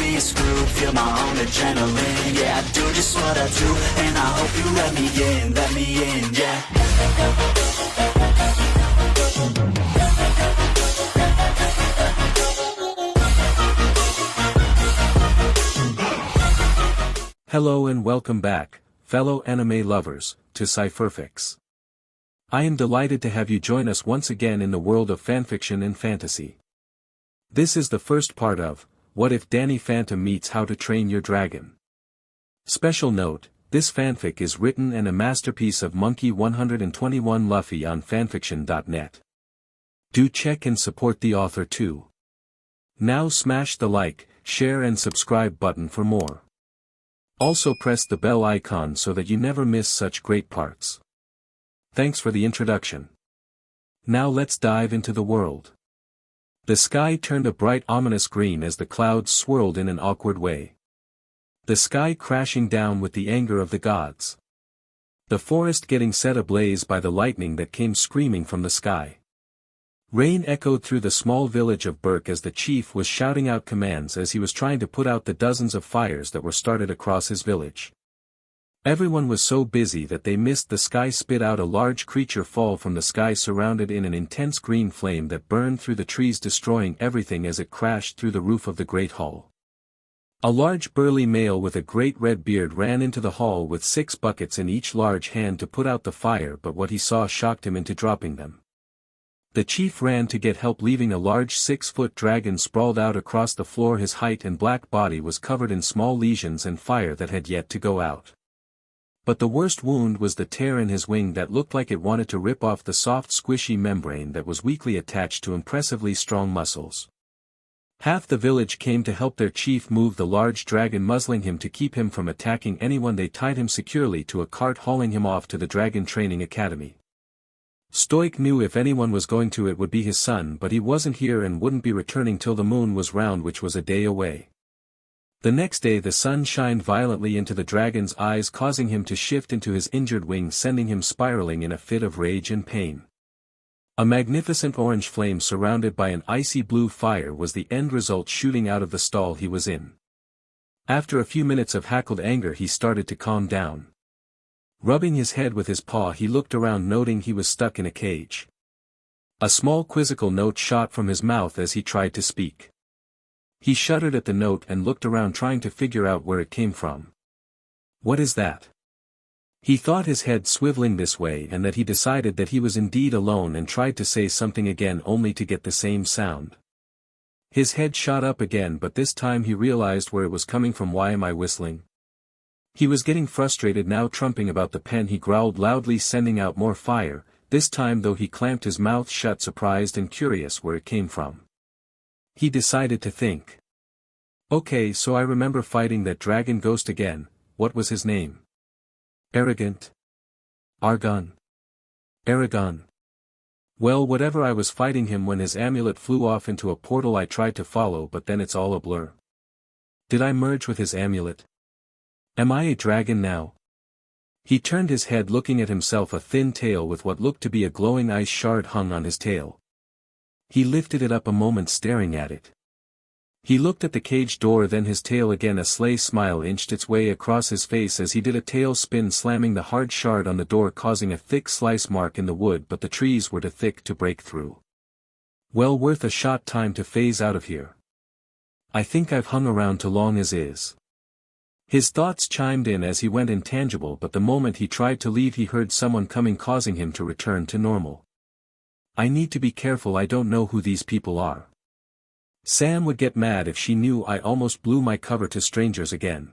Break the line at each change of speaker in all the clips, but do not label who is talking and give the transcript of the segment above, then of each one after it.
me a screw, feel my own adrenaline. Yeah, I do just what I do, and I hope you let me in, yeah.
Hello and welcome back, fellow anime lovers, to Cypherfics. I am delighted to have you join us once again in the world of fanfiction and fantasy. This is the first part of, What If Dannyphantom Meets How to Train Your Dragon. Special note, this fanfic is written and a masterpiece of Monkey 121 Luffy on fanfiction.net. Do check and support the author too. Now smash the like, share and subscribe button for more. Also press the bell icon so that you never miss such great parts. Thanks for the introduction. Now let's dive into the world. The sky turned a bright ominous green as the clouds swirled in an awkward way. The sky crashing down with the anger of the gods. The forest getting set ablaze by the lightning that came screaming from the sky. Rain echoed through the small village of Berk as the chief was shouting out commands as he was trying to put out the dozens of fires that were started across his village. Everyone was so busy that they missed the sky spit out a large creature fall from the sky surrounded in an intense green flame that burned through the trees destroying everything as it crashed through the roof of the great hall. A large burly male with a great red beard ran into the hall with 6 buckets in each large hand to put out the fire, but what he saw shocked him into dropping them. The chief ran to get help, leaving a large 6-foot dragon sprawled out across the floor. His height and black body was covered in small lesions and fire that had yet to go out. But the worst wound was the tear in his wing that looked like it wanted to rip off the soft squishy membrane that was weakly attached to impressively strong muscles. Half the village came to help their chief move the large dragon, muzzling him to keep him from attacking anyone. They tied him securely to a cart, hauling him off to the dragon training academy. Stoic knew if anyone was going to, it would be his son, but he wasn't here and wouldn't be returning till the moon was round, which was a day away. The next day the sun shined violently into the dragon's eyes, causing him to shift into his injured wing, sending him spiraling in a fit of rage and pain. A magnificent orange flame surrounded by an icy blue fire was the end result, shooting out of the stall he was in. After a few minutes of hackled anger he started to calm down. Rubbing his head with his paw he looked around, noting he was stuck in a cage. A small quizzical note shot from his mouth as he tried to speak. He shuddered at the note and looked around, trying to figure out where it came from. What is that? He thought, his head swiveling this way, and that he decided that he was indeed alone and tried to say something again only to get the same sound. His head shot up again, but this time he realized where it was coming from. Why am I whistling? He was getting frustrated now, trumping about the pen. He growled loudly, sending out more fire, this time though he clamped his mouth shut, surprised and curious where it came from. He decided to think. Okay, so I remember fighting that dragon ghost again. What was his name? Arrogant? Argon? Aragon? Well, whatever, I was fighting him when his amulet flew off into a portal. I tried to follow, but then it's all a blur. Did I merge with his amulet? Am I a dragon now? He turned his head, looking at himself. A thin tail with what looked to be a glowing ice shard hung on his tail. He lifted it up a moment, staring at it. He looked at the cage door, then his tail again. A sly smile inched its way across his face as he did a tail spin, slamming the hard shard on the door, causing a thick slice mark in the wood, but the trees were too thick to break through. Well, worth a shot. Time to phase out of here. I think I've hung around too long as is. His thoughts chimed in as he went intangible, but the moment he tried to leave he heard someone coming, causing him to return to normal. I need to be careful, I don't know who these people are. Sam would get mad if she knew I almost blew my cover to strangers again.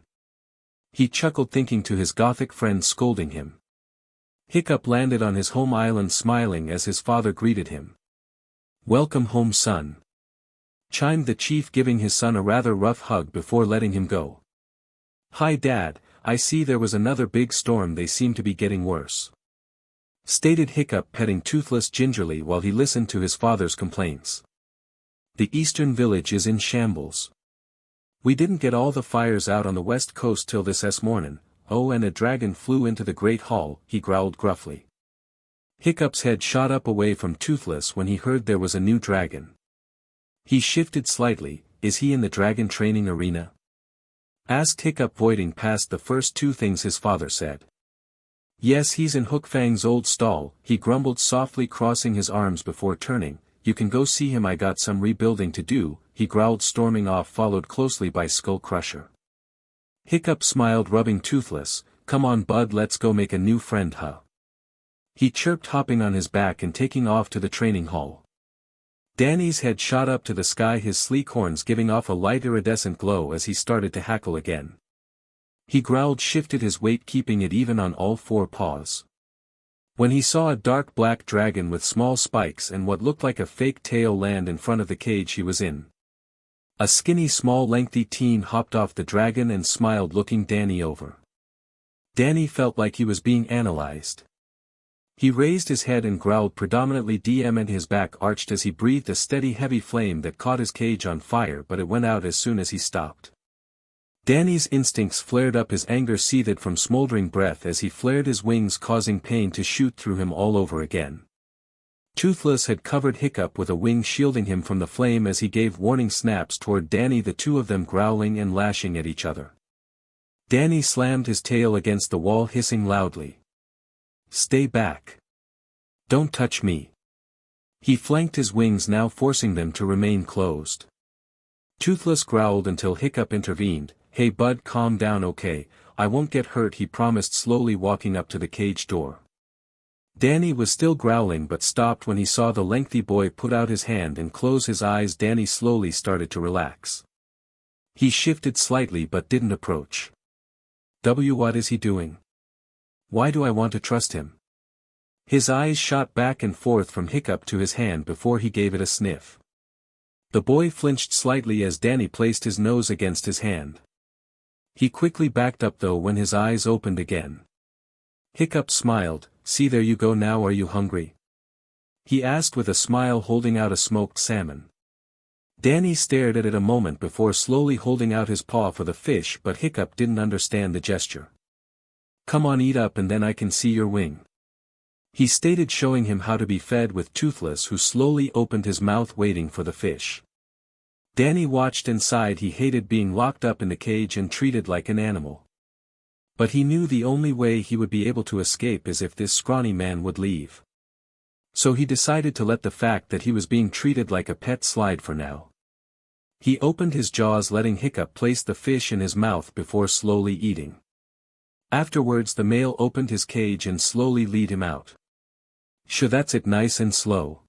He chuckled, thinking to his gothic friend scolding him. Hiccup landed on his home island, smiling as his father greeted him. Welcome home, son. Chimed the chief, giving his son a rather rough hug before letting him go. Hi Dad, I see there was another big storm. They seem to be getting worse. Stated Hiccup, petting Toothless gingerly while he listened to his father's complaints. The eastern village is in shambles. We didn't get all the fires out on the west coast till this mornin'. Oh, and a dragon flew into the great hall, he growled gruffly. Hiccup's head shot up away from Toothless when he heard there was a new dragon. He shifted slightly. Is he in the dragon training arena? asked Hiccup, voiding past the first two things his father said. Yes, he's in Hookfang's old stall, he grumbled softly, crossing his arms before turning. You can go see him, I got some rebuilding to do, he growled, storming off, followed closely by Skull Crusher. Hiccup smiled, rubbing Toothless. Come on bud, let's go make a new friend, huh? He chirped, hopping on his back and taking off to the training hall. Danny's head shot up to the sky, his sleek horns giving off a light iridescent glow as he started to hackle again. He growled, shifted his weight, keeping it even on all four paws. When he saw a dark black dragon with small spikes and what looked like a fake tail land in front of the cage he was in. A skinny, small, lengthy teen hopped off the dragon and smiled, looking Danny over. Danny felt like he was being analyzed. He raised his head and growled, predominantly DM, and his back arched as he breathed a steady, heavy flame that caught his cage on fire, but it went out as soon as he stopped. Danny's instincts flared up, his anger seethed from smoldering breath as he flared his wings, causing pain to shoot through him all over again. Toothless had covered Hiccup with a wing, shielding him from the flame as he gave warning snaps toward Danny, the two of them growling and lashing at each other. Danny slammed his tail against the wall, hissing loudly. Stay back. Don't touch me. He flanked his wings, now forcing them to remain closed. Toothless growled until Hiccup intervened. Hey bud, calm down, okay, I won't get hurt, he promised, slowly walking up to the cage door. Danny was still growling but stopped when he saw the lengthy boy put out his hand and close his eyes. Danny slowly started to relax. He shifted slightly but didn't approach. What is he doing? Why do I want to trust him? His eyes shot back and forth from Hiccup to his hand before he gave it a sniff. The boy flinched slightly as Danny placed his nose against his hand. He quickly backed up though when his eyes opened again. Hiccup smiled. See, there you go, now are you hungry? He asked with a smile, holding out a smoked salmon. Danny stared at it a moment before slowly holding out his paw for the fish, but Hiccup didn't understand the gesture. Come on, eat up and then I can see your wing. He stated, showing him how to be fed with Toothless, who slowly opened his mouth waiting for the fish. Danny watched and sighed. He hated being locked up in the cage and treated like an animal. But he knew the only way he would be able to escape is if this scrawny man would leave. So he decided to let the fact that he was being treated like a pet slide for now. He opened his jaws, letting Hiccup place the fish in his mouth before slowly eating. Afterwards the male opened his cage and slowly lead him out. Sure, that's it, nice and slow.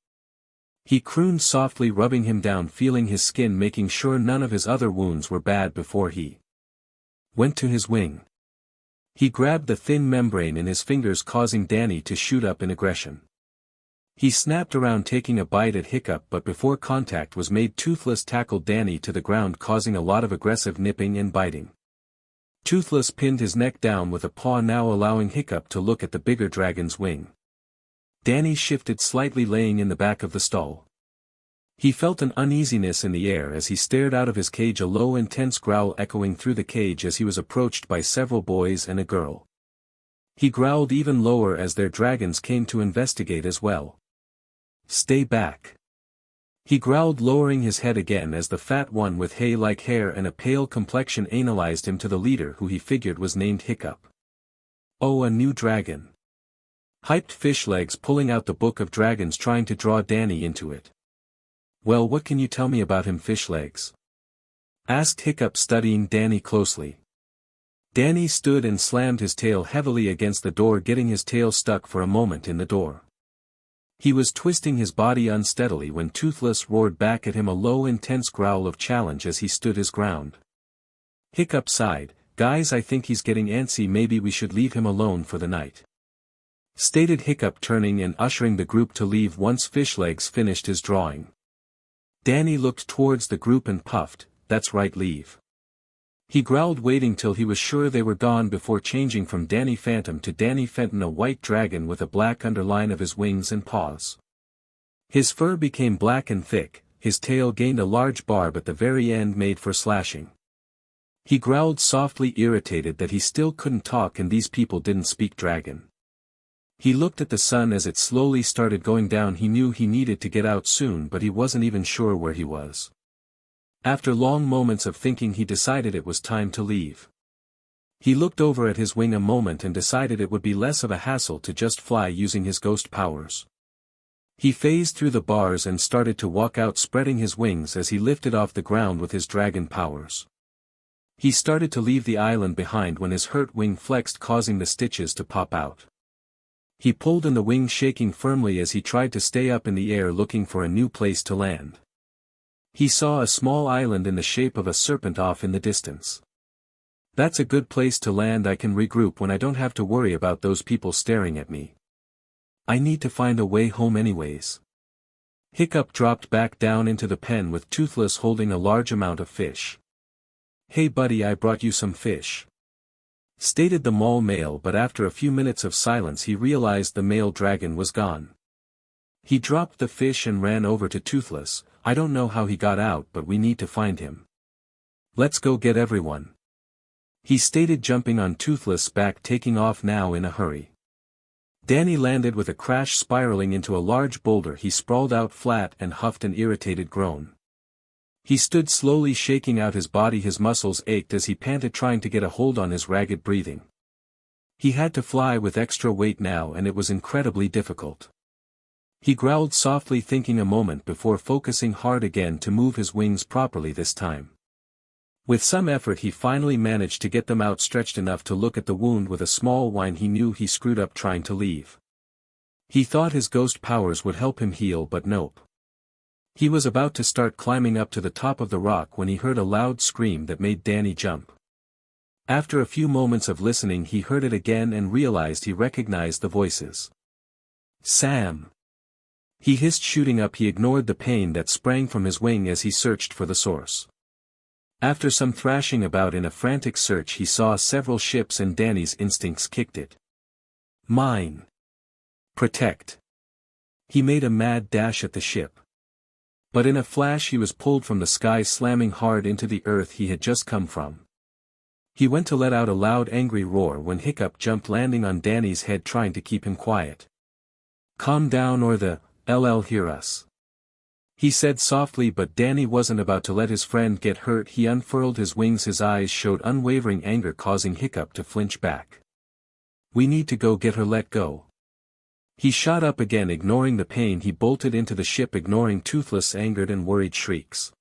He crooned softly, rubbing him down, feeling his skin, making sure none of his other wounds were bad before he went to his wing. He grabbed the thin membrane in his fingers, causing Danny to shoot up in aggression. He snapped around, taking a bite at Hiccup, but before contact was made, Toothless tackled Danny to the ground, causing a lot of aggressive nipping and biting. Toothless pinned his neck down with a paw, now allowing Hiccup to look at the bigger dragon's wing. Danny shifted slightly, laying in the back of the stall. He felt an uneasiness in the air as he stared out of his cage, a low, intense growl echoing through the cage as he was approached by several boys and a girl. He growled even lower as their dragons came to investigate as well. Stay back. He growled, lowering his head again as the fat one with hay-like hair and a pale complexion analyzed him to the leader, who he figured was named Hiccup. Oh, a new dragon. Hyped Fishlegs, pulling out the book of dragons, trying to draw Danny into it. Well, what can you tell me about him, Fishlegs? Asked Hiccup, studying Danny closely. Danny stood and slammed his tail heavily against the door, getting his tail stuck for a moment in the door. He was twisting his body unsteadily when Toothless roared back at him, a low, intense growl of challenge as he stood his ground. Hiccup sighed. Guys, I think he's getting antsy, maybe we should leave him alone for the night. Stated Hiccup, turning and ushering the group to leave once Fishlegs finished his drawing. Danny looked towards the group and puffed, that's right, leave. He growled, waiting till he was sure they were gone before changing from Dannyphantom to dannyphantom, a white dragon with a black underline of his wings and paws. His fur became black and thick, his tail gained a large barb at the very end made for slashing. He growled softly, irritated that he still couldn't talk and these people didn't speak dragon. He looked at the sun as it slowly started going down. He knew he needed to get out soon, but he wasn't even sure where he was. After long moments of thinking he decided it was time to leave. He looked over at his wing a moment and decided it would be less of a hassle to just fly using his ghost powers. He phased through the bars and started to walk out, spreading his wings as he lifted off the ground with his dragon powers. He started to leave the island behind when his hurt wing flexed, causing the stitches to pop out. He pulled in the wing, shaking firmly as he tried to stay up in the air looking for a new place to land. He saw a small island in the shape of a serpent off in the distance. That's a good place to land. I can regroup when I don't have to worry about those people staring at me. I need to find a way home anyways. Hiccup dropped back down into the pen with Toothless holding a large amount of fish. "Hey buddy, I brought you some fish," stated the mole male, but after a few minutes of silence he realized the male dragon was gone. He dropped the fish and ran over to Toothless. "I don't know how he got out, but we need to find him. Let's go get everyone," he stated, jumping on Toothless' back, taking off now in a hurry. Danny landed with a crash, spiraling into a large boulder. He sprawled out flat and huffed an irritated groan. He stood slowly, shaking out his body. His muscles ached as he panted, trying to get a hold on his ragged breathing. He had to fly with extra weight now, and it was incredibly difficult. He growled softly, thinking a moment before focusing hard again to move his wings properly this time. With some effort he finally managed to get them outstretched enough to look at the wound with a small whine. He knew he screwed up trying to leave. He thought his ghost powers would help him heal, but nope. He was about to start climbing up to the top of the rock when he heard a loud scream that made Danny jump. After a few moments of listening he heard it again and realized he recognized the voices. "Sam!" he hissed, shooting up. He ignored the pain that sprang from his wing as he searched for the source. After some thrashing about in a frantic search he saw several ships, and Danny's instincts kicked it. "Mine! Protect!" He made a mad dash at the ship. But in a flash he was pulled from the sky, slamming hard into the earth he had just come from. He went to let out a loud angry roar when Hiccup jumped, landing on Danny's head, trying to keep him quiet. "Calm down or the LL hear us," he said softly, but Danny wasn't about to let his friend get hurt. He unfurled his wings. His eyes showed unwavering anger, causing Hiccup to flinch back. "We need to go get her. Let go." He shot up again, ignoring the pain. He bolted into the ship, ignoring Toothless' angered and worried shrieks.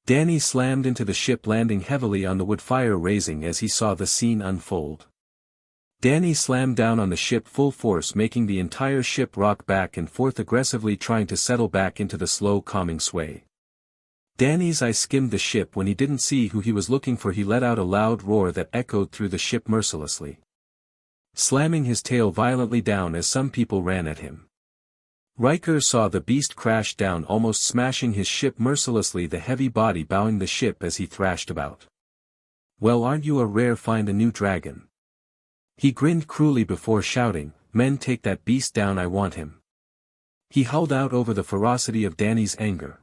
Danny slammed into the ship, landing heavily on the wood, fire raising as he saw the scene unfold. Danny slammed down on the ship full force, making the entire ship rock back and forth, aggressively trying to settle back into the slow, calming sway. Danny's eye skimmed the ship. When he didn't see who he was looking for, he let out a loud roar that echoed through the ship mercilessly, slamming his tail violently down as some people ran at him. Riker saw the beast crash down, almost smashing his ship mercilessly, the heavy body bowing the ship as he thrashed about. "Well, aren't you a rare find, a new dragon?" He grinned cruelly before shouting, "Men, take that beast down, I want him." He howled out over the ferocity of Danny's anger.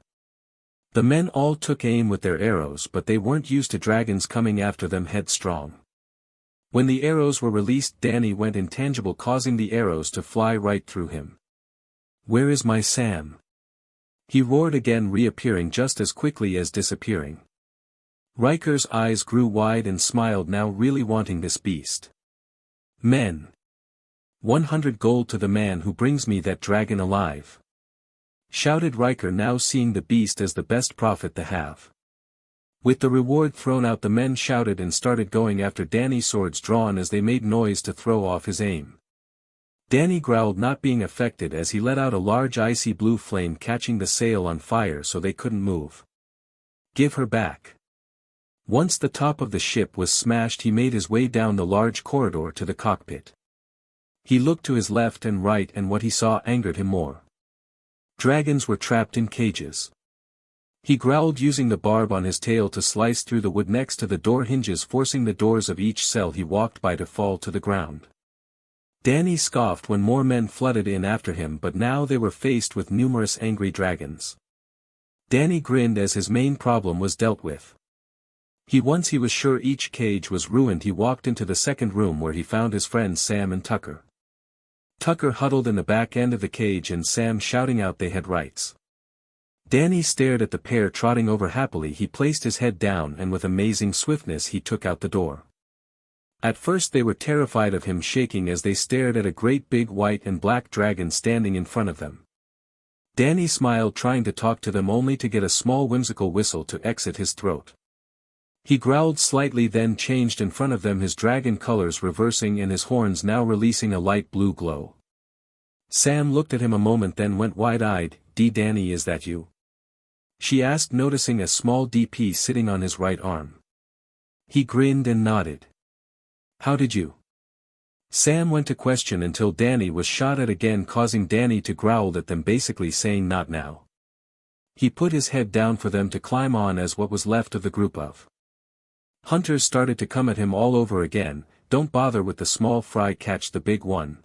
The men all took aim with their arrows, but they weren't used to dragons coming after them headstrong. When the arrows were released, Danny went intangible, causing the arrows to fly right through him. "Where is my Sam?" he roared again, reappearing just as quickly as disappearing. Riker's eyes grew wide and smiled, now really wanting this beast. "Men. 100 gold to the man who brings me that dragon alive," shouted Riker, now seeing the beast as the best profit to have. With the reward thrown out, the men shouted and started going after Danny, swords drawn as they made noise to throw off his aim. Danny growled, not being affected, as he let out a large icy blue flame, catching the sail on fire so they couldn't move. "Give her back." Once the top of the ship was smashed, he made his way down the large corridor to the cockpit. He looked to his left and right, and what he saw angered him more. Dragons were trapped in cages. He growled, using the barb on his tail to slice through the wood next to the door hinges, forcing the doors of each cell he walked by to fall to the ground. Danny scoffed when more men flooded in after him, but now they were faced with numerous angry dragons. Danny grinned as his main problem was dealt with. Once he was sure each cage was ruined, he walked into the second room where he found his friends Sam and Tucker. Tucker huddled in the back end of the cage and Sam shouting out they had rights. Danny stared at the pair trotting over happily. He placed his head down and with amazing swiftness he took out the door. At first they were terrified of him, shaking as they stared at a great big white and black dragon standing in front of them. Danny smiled, trying to talk to them only to get a small whimsical whistle to exit his throat. He growled slightly, then changed in front of them, his dragon colors reversing and his horns now releasing a light blue glow. Sam looked at him a moment, then went wide-eyed. Danny, is that you?" she asked, noticing a small DP sitting on his right arm. He grinned and nodded. "How did you?" Sam went to question until Danny was shot at again, causing Danny to growl at them, basically saying not now. He put his head down for them to climb on as what was left of the group of hunters started to come at him all over again. "Don't bother with the small fry, catch the big one,"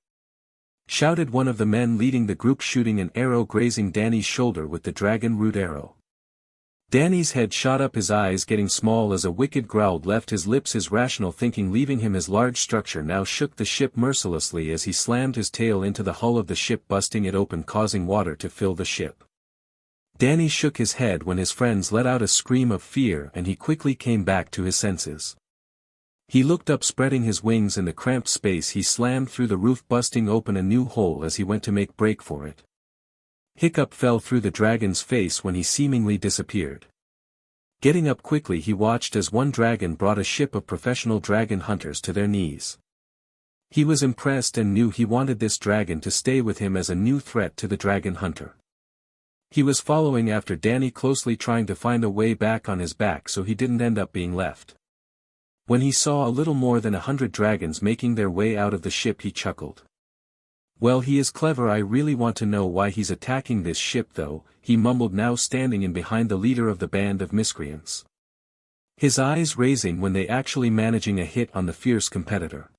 shouted one of the men leading the group, shooting an arrow grazing Danny's shoulder with the dragon root arrow. Danny's head shot up, his eyes getting small as a wicked growl left his lips, his rational thinking leaving him. His large structure now shook the ship mercilessly as he slammed his tail into the hull of the ship, busting it open, causing water to fill the ship. Danny shook his head when his friends let out a scream of fear, and he quickly came back to his senses. He looked up, spreading his wings in the cramped space. He slammed through the roof, busting open a new hole as he went to make break for it. Hiccup fell through the dragon's face when he seemingly disappeared. Getting up quickly, he watched as one dragon brought a ship of professional dragon hunters to their knees. He was impressed and knew he wanted this dragon to stay with him as a new threat to the dragon hunter. He was following after Danny closely, trying to find a way back on his back so he didn't end up being left. When he saw a little more than 100 dragons making their way out of the ship, he chuckled. "Well, he is clever. I really want to know why he's attacking this ship though," he mumbled, now standing in behind the leader of the band of miscreants. His eyes raising when they actually managing a hit on the fierce competitor.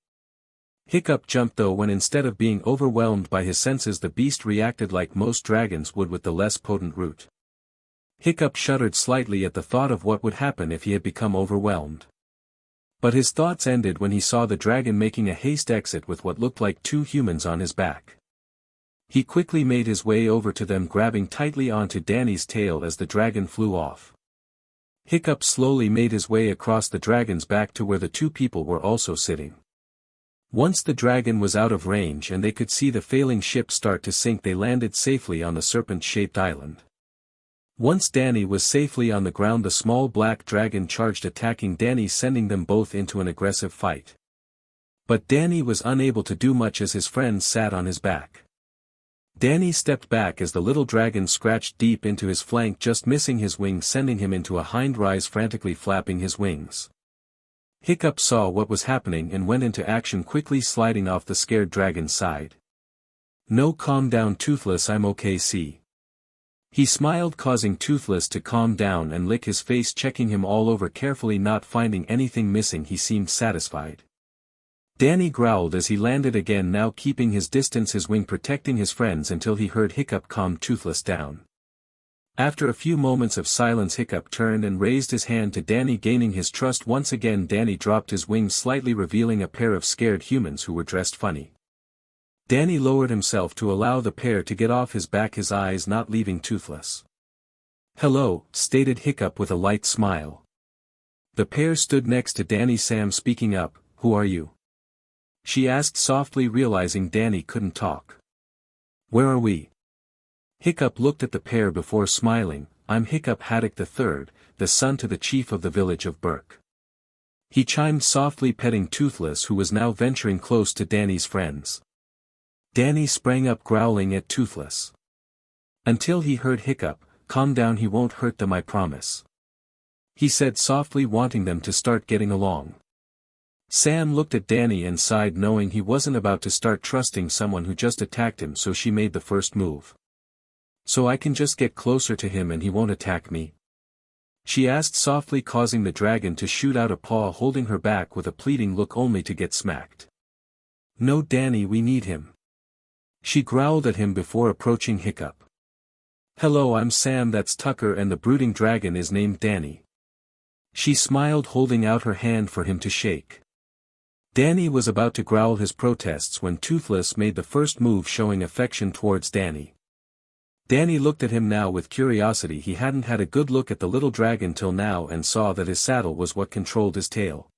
Hiccup jumped though when, instead of being overwhelmed by his senses, the beast reacted like most dragons would with the less potent root. Hiccup shuddered slightly at the thought of what would happen if he had become overwhelmed. But his thoughts ended when he saw the dragon making a haste exit with what looked like 2 humans on his back. He quickly made his way over to them, grabbing tightly onto Danny's tail as the dragon flew off. Hiccup slowly made his way across the dragon's back to where the 2 people were also sitting. Once the dragon was out of range and they could see the failing ship start to sink, they landed safely on the serpent-shaped island. Once Danny was safely on the ground, the small black dragon charged, attacking Danny, sending them both into an aggressive fight. But Danny was unable to do much as his friends sat on his back. Danny stepped back as the little dragon scratched deep into his flank, just missing his wing, sending him into a hind rise, frantically flapping his wings. Hiccup saw what was happening and went into action, quickly sliding off the scared dragon's side. "No, calm down, Toothless, I'm okay, see." He smiled, causing Toothless to calm down and lick his face, checking him all over carefully. Not finding anything missing, he seemed satisfied. Danny growled as he landed again, now keeping his distance, his wing protecting his friends until he heard Hiccup calm Toothless down. After a few moments of silence, Hiccup turned and raised his hand to Danny, gaining his trust once again. Danny dropped his wings slightly, revealing a pair of scared humans who were dressed funny. Danny lowered himself to allow the pair to get off his back, his eyes not leaving Toothless. "Hello," stated Hiccup with a light smile. The pair stood next to Danny. Sam speaking up, "Who are you?" she asked softly, realizing Danny couldn't talk. "Where are we?" Hiccup looked at the pair before smiling. "I'm Hiccup Haddock III, the son to the chief of the village of Berk," he chimed softly, petting Toothless, who was now venturing close to Danny's friends. Danny sprang up, growling at Toothless. Until he heard Hiccup, "Calm down, he won't hurt them, I promise," he said softly, wanting them to start getting along. Sam looked at Danny and sighed, knowing he wasn't about to start trusting someone who just attacked him, so she made the first move. "So I can just get closer to him and he won't attack me?" she asked softly, causing the dragon to shoot out a paw, holding her back with a pleading look, only to get smacked. "No, Danny, we need him," she growled at him before approaching Hiccup. "Hello, I'm Sam, that's Tucker, and the brooding dragon is named Danny," she smiled, holding out her hand for him to shake. Danny was about to growl his protests when Toothless made the first move, showing affection towards Danny. Danny looked at him now with curiosity. He hadn't had a good look at the little dragon till now and saw that his saddle was what controlled his tail.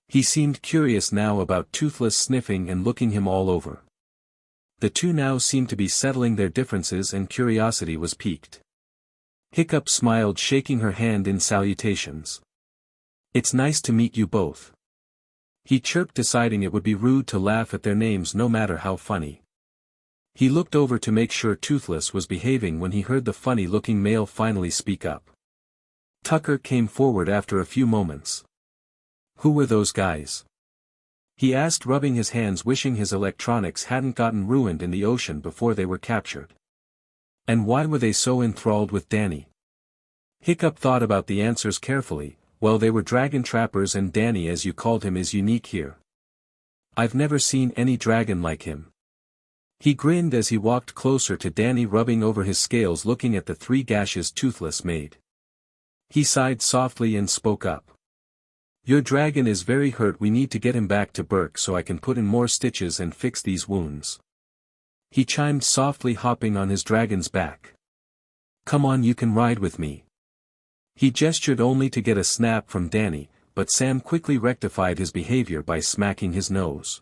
He seemed curious now about Toothless, sniffing and looking him all over. The two now seemed to be settling their differences and curiosity was piqued. Hiccup smiled, shaking her hand in salutations. "It's nice to meet you both," he chirped, deciding it would be rude to laugh at their names no matter how funny. He looked over to make sure Toothless was behaving when he heard the funny-looking male finally speak up. Tucker came forward after a few moments. "Who were those guys?" he asked, rubbing his hands, wishing his electronics hadn't gotten ruined in the ocean before they were captured. "And why were they so enthralled with Danny?" Hiccup thought about the answers carefully. "Well, they were dragon trappers, and Danny, as you called him, is unique here. I've never seen any dragon like him." He grinned as he walked closer to Danny, rubbing over his scales, looking at the 3 gashes Toothless made. He sighed softly and spoke up. "Your dragon is very hurt. We need to get him back to Berk so I can put in more stitches and fix these wounds." He chimed softly, hopping on his dragon's back. "Come on, you can ride with me." He gestured only to get a snap from Danny, but Sam quickly rectified his behavior by smacking his nose.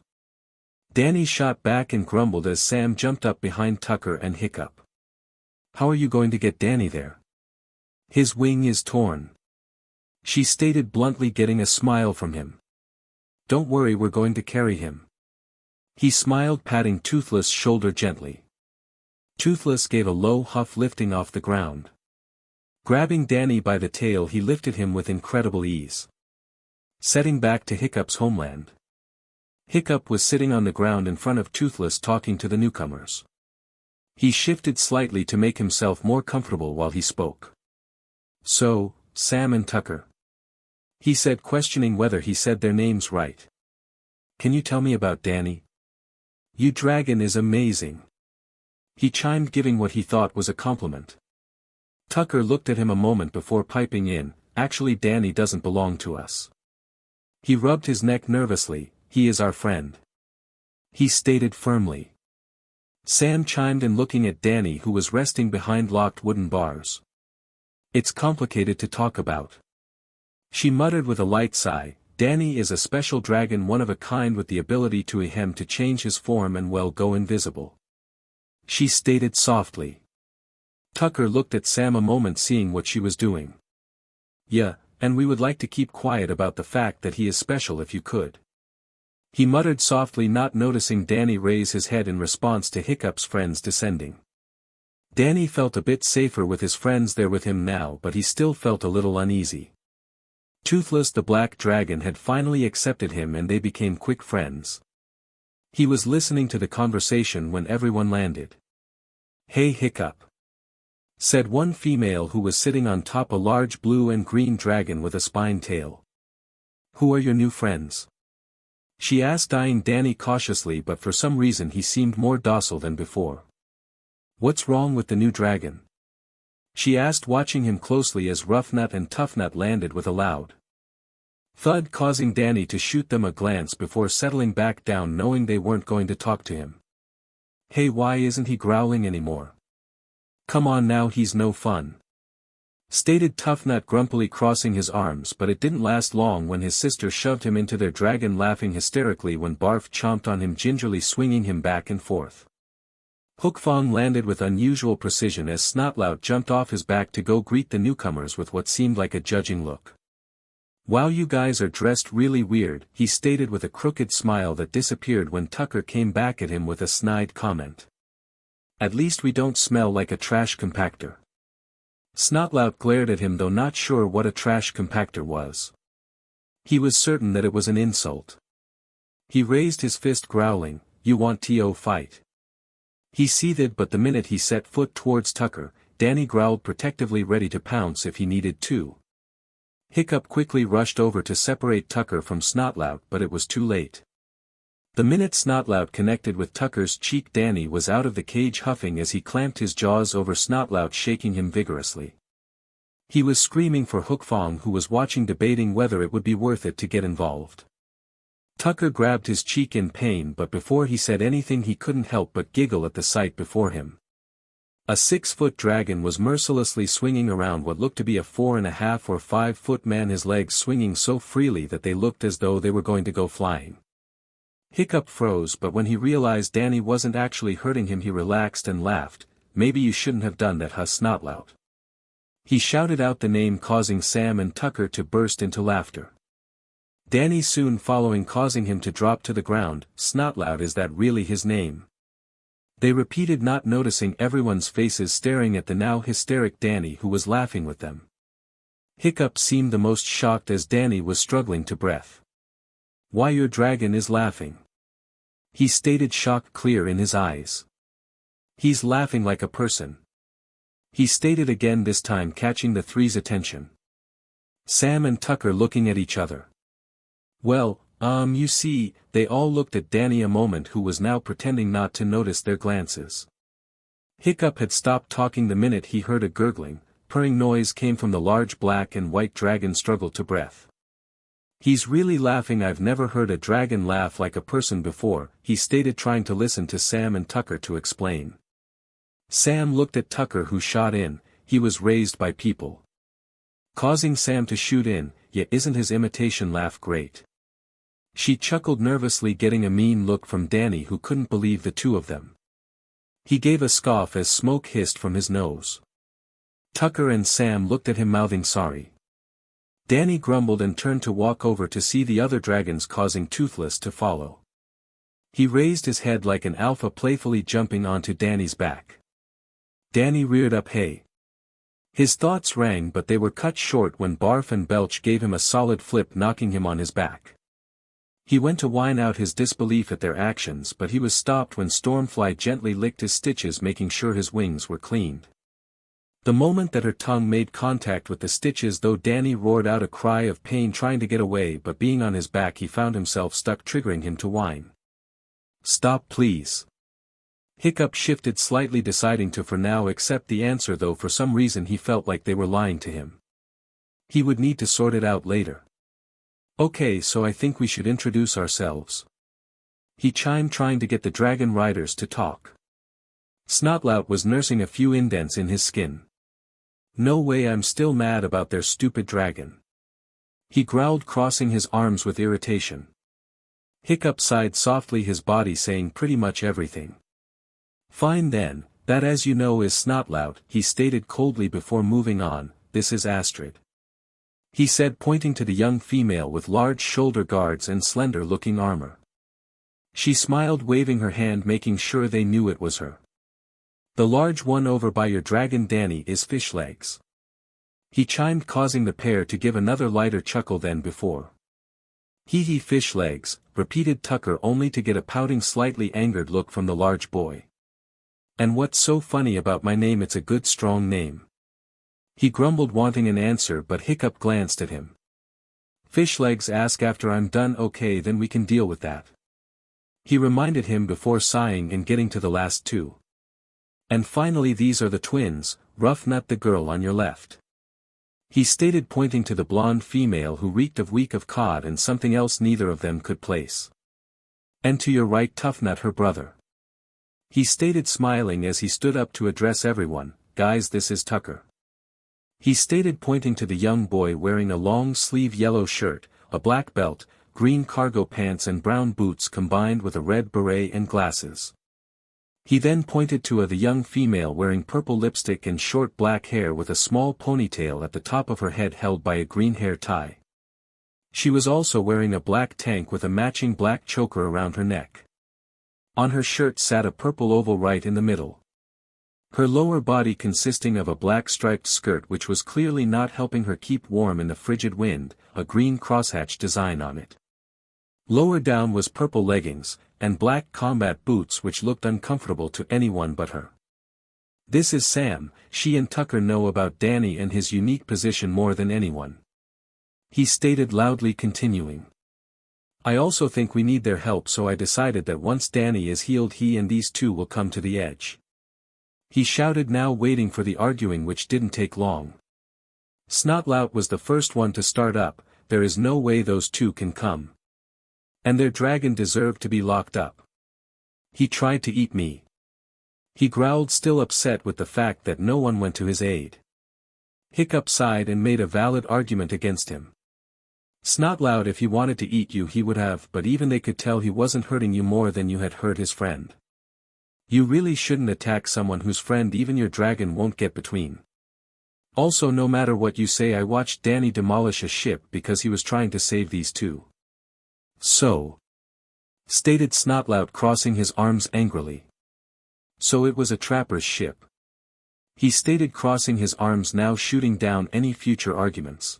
Danny shot back and grumbled as Sam jumped up behind Tucker and Hiccup. "How are you going to get Danny there?" "His wing is torn," she stated bluntly, getting a smile from him. "Don't worry, we're going to carry him." He smiled, patting Toothless' shoulder gently. Toothless gave a low huff, lifting off the ground. Grabbing Danny by the tail, he lifted him with incredible ease, setting back to Hiccup's homeland. Hiccup was sitting on the ground in front of Toothless, talking to the newcomers. He shifted slightly to make himself more comfortable while he spoke. "So, Sam and Tucker," he said, questioning whether he said their names right. "Can you tell me about Danny? Your dragon is amazing," he chimed, giving what he thought was a compliment. Tucker looked at him a moment before piping in, "Actually, Danny doesn't belong to us." He rubbed his neck nervously. "He is our friend," he stated firmly. Sam chimed in, looking at Danny, who was resting behind locked wooden bars. "It's complicated to talk about," she muttered with a light sigh. "Danny is a special dragon, one of a kind, with the ability to change his form and go invisible," she stated softly. Tucker looked at Sam a moment, seeing what she was doing. "Yeah, and we would like to keep quiet about the fact that he is special if you could," he muttered softly, not noticing Danny raise his head in response to Hiccup's friends descending. Danny felt a bit safer with his friends there with him now, but he still felt a little uneasy. Toothless, the black dragon, had finally accepted him and they became quick friends. He was listening to the conversation when everyone landed. "Hey Hiccup," said one female who was sitting on top a large blue and green dragon with a spine tail. "Who are your new friends?" she asked, eyeing Danny cautiously, but for some reason he seemed more docile than before. "What's wrong with the new dragon?" she asked, watching him closely as Roughnut and Toughnut landed with a loud thud, causing Danny to shoot them a glance before settling back down, knowing they weren't going to talk to him. "Hey, why isn't he growling anymore? Come on now, he's no fun," stated Toughnut grumpily, crossing his arms, but it didn't last long when his sister shoved him into their dragon, laughing hysterically when Barf chomped on him, gingerly swinging him back and forth. Hookfong landed with unusual precision as Snotlout jumped off his back to go greet the newcomers with what seemed like a judging look. "Wow, you guys are dressed really weird," he stated with a crooked smile that disappeared when Tucker came back at him with a snide comment. "At least we don't smell like a trash compactor." Snotlout glared at him, though not sure what a trash compactor was. He was certain that it was an insult. He raised his fist, growling, "You want to fight?" He seethed, but the minute he set foot towards Tucker, Danny growled protectively, ready to pounce if he needed to. Hiccup quickly rushed over to separate Tucker from Snotlout, but it was too late. The minute Snotlout connected with Tucker's cheek, Danny was out of the cage, huffing as he clamped his jaws over Snotlout, shaking him vigorously. He was screaming for Hookfong, who was watching, debating whether it would be worth it to get involved. Tucker grabbed his cheek in pain, but before he said anything he couldn't help but giggle at the sight before him. A 6-foot dragon was mercilessly swinging around what looked to be a 4.5 or 5-foot man, his legs swinging so freely that they looked as though they were going to go flying. Hiccup froze, but when he realized Danny wasn't actually hurting him, he relaxed and laughed. Maybe you shouldn't have done that, huh, Snotlout? He shouted out the name, causing Sam and Tucker to burst into laughter. Danny soon following, causing him to drop to the ground. Snotlout, is that really his name? They repeated, not noticing everyone's faces staring at the now hysteric Danny, who was laughing with them. Hiccup seemed the most shocked as Danny was struggling to breath. Why, your dragon is laughing. He stated, shock clear in his eyes. He's laughing like a person. He stated again, this time catching the three's attention. Sam and Tucker looking at each other. Well, you see, they all looked at Danny a moment, who was now pretending not to notice their glances. Hiccup had stopped talking the minute he heard a gurgling, purring noise came from the large black and white dragon struggle to breath. He's really laughing. I've never heard a dragon laugh like a person before, he stated, trying to listen to Sam and Tucker to explain. Sam looked at Tucker, who shot in. He was raised by people, causing Sam to shoot in. Yet isn't his imitation laugh great? She chuckled nervously, getting a mean look from Danny, who couldn't believe the two of them. He gave a scoff as smoke hissed from his nose. Tucker and Sam looked at him, mouthing sorry. Danny grumbled and turned to walk over to see the other dragons, causing Toothless to follow. He raised his head like an alpha, playfully jumping onto Danny's back. Danny reared up. Hey! His thoughts rang, but they were cut short when Barf and Belch gave him a solid flip, knocking him on his back. He went to whine out his disbelief at their actions, but he was stopped when Stormfly gently licked his stitches, making sure his wings were cleaned. The moment that her tongue made contact with the stitches, though, Danny roared out a cry of pain, trying to get away, but being on his back he found himself stuck, triggering him to whine. Stop, please. Hiccup shifted slightly, deciding to for now accept the answer, though for some reason he felt like they were lying to him. He would need to sort it out later. Okay, so I think we should introduce ourselves. He chimed, trying to get the dragon riders to talk. Snotlout was nursing a few indents in his skin. No way, I'm still mad about their stupid dragon. He growled, crossing his arms with irritation. Hiccup sighed softly, his body saying pretty much everything. Fine then, that, as you know, is Snotlout, he stated coldly before moving on. This is Astrid, he said, pointing to the young female with large shoulder guards and slender-looking armor. She smiled, waving her hand, making sure they knew it was her. The large one over by your dragon, Danny, is Fishlegs, he chimed, causing the pair to give another lighter chuckle than before. Hee Fishlegs, repeated Tucker, only to get a pouting, slightly angered look from the large boy. And what's so funny about my name? It's a good strong name. He grumbled, wanting an answer, but Hiccup glanced at him. Fishlegs, ask after I'm done. Okay, then we can deal with that, he reminded him before sighing and getting to the last two. And finally, these are the twins, Roughnut, the girl on your left, he stated, pointing to the blonde female who reeked of week of cod and something else neither of them could place. And to your right, Toughnut, her brother, he stated, smiling as he stood up to address everyone. Guys, this is Tucker, he stated, pointing to the young boy wearing a long-sleeve yellow shirt, a black belt, green cargo pants and brown boots combined with a red beret and glasses. He then pointed to the young female wearing purple lipstick and short black hair with a small ponytail at the top of her head held by a green hair tie. She was also wearing a black tank with a matching black choker around her neck. On her shirt sat a purple oval right in the middle, her lower body consisting of a black striped skirt which was clearly not helping her keep warm in the frigid wind, a green crosshatch design on it. Lower down was purple leggings, and black combat boots which looked uncomfortable to anyone but her. This is Sam. She and Tucker know about Danny and his unique position more than anyone, he stated loudly, continuing. I also think we need their help, so I decided that once Danny is healed he and these two will come to the edge, he shouted, now waiting for the arguing, which didn't take long. Snotlout was the first one to start up. There is no way those two can come. And their dragon deserved to be locked up. He tried to eat me. He growled, still upset with the fact that no one went to his aid. Hiccup sighed and made a valid argument against him. Snotlout, if he wanted to eat you he would have, but even they could tell he wasn't hurting you more than you had hurt his friend. You really shouldn't attack someone whose friend even your dragon won't get between. Also, no matter what you say, I watched Danny demolish a ship because he was trying to save these two. So, stated Snotlout, crossing his arms angrily. So it was a trapper's ship. He stated, crossing his arms now, shooting down any future arguments.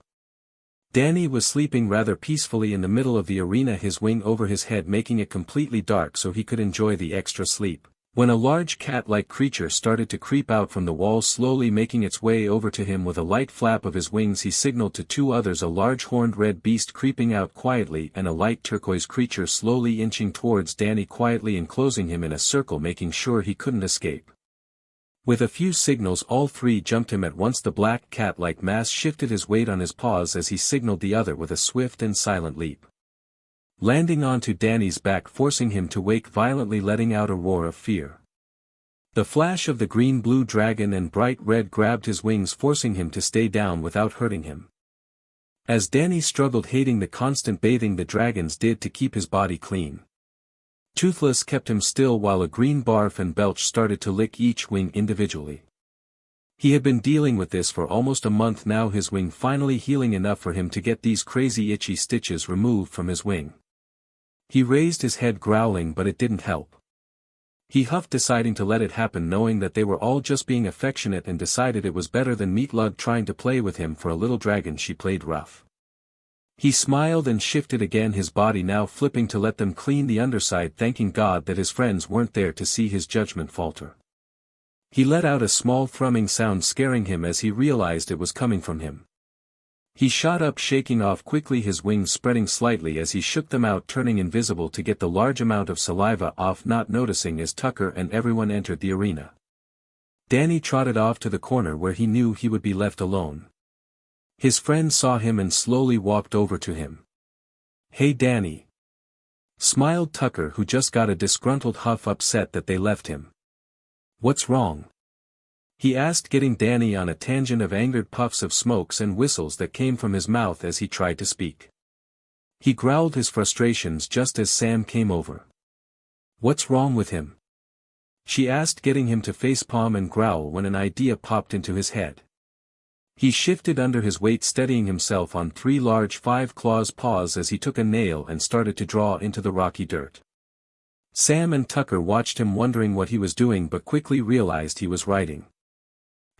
Danny was sleeping rather peacefully in the middle of the arena, his wing over his head making it completely dark so he could enjoy the extra sleep, when a large cat-like creature started to creep out from the wall, slowly making its way over to him. With a light flap of his wings he signaled to two others, a large horned red beast creeping out quietly and a light turquoise creature slowly inching towards Danny, quietly enclosing him in a circle, making sure he couldn't escape. With a few signals all three jumped him at once. The black cat-like mass shifted his weight on his paws as he signaled the other with a swift and silent leap, landing onto Danny's back, forcing him to wake violently, letting out a roar of fear. The flash of the green-blue dragon and bright red grabbed his wings, forcing him to stay down without hurting him. As Danny struggled, hating the constant bathing the dragons did to keep his body clean, Toothless kept him still while a green barf and belch started to lick each wing individually. He had been dealing with this for almost a month now, his wing finally healing enough for him to get these crazy itchy stitches removed from his wing. He raised his head, growling, but it didn't help. He huffed, deciding to let it happen, knowing that they were all just being affectionate, and decided it was better than Meatlug trying to play with him for a little dragon. She played rough. He smiled and shifted again, his body now flipping to let them clean the underside, thanking God that his friends weren't there to see his judgment falter. He let out a small thrumming sound, scaring him as he realized it was coming from him. He shot up, shaking off quickly, his wings spreading slightly as he shook them out, turning invisible to get the large amount of saliva off, not noticing as Tucker and everyone entered the arena. Danny trotted off to the corner where he knew he would be left alone. His friend saw him and slowly walked over to him. "Hey Danny," smiled Tucker, who just got a disgruntled huff, upset that they left him. "What's wrong?" he asked, getting Danny on a tangent of angered puffs of smokes and whistles that came from his mouth as he tried to speak. He growled his frustrations just as Sam came over. "What's wrong with him?" she asked, getting him to facepalm and growl when an idea popped into his head. He shifted under his weight, steadying himself on three large 5-claws paws as he took a nail and started to draw into the rocky dirt. Sam and Tucker watched him, wondering what he was doing, but quickly realized he was writing.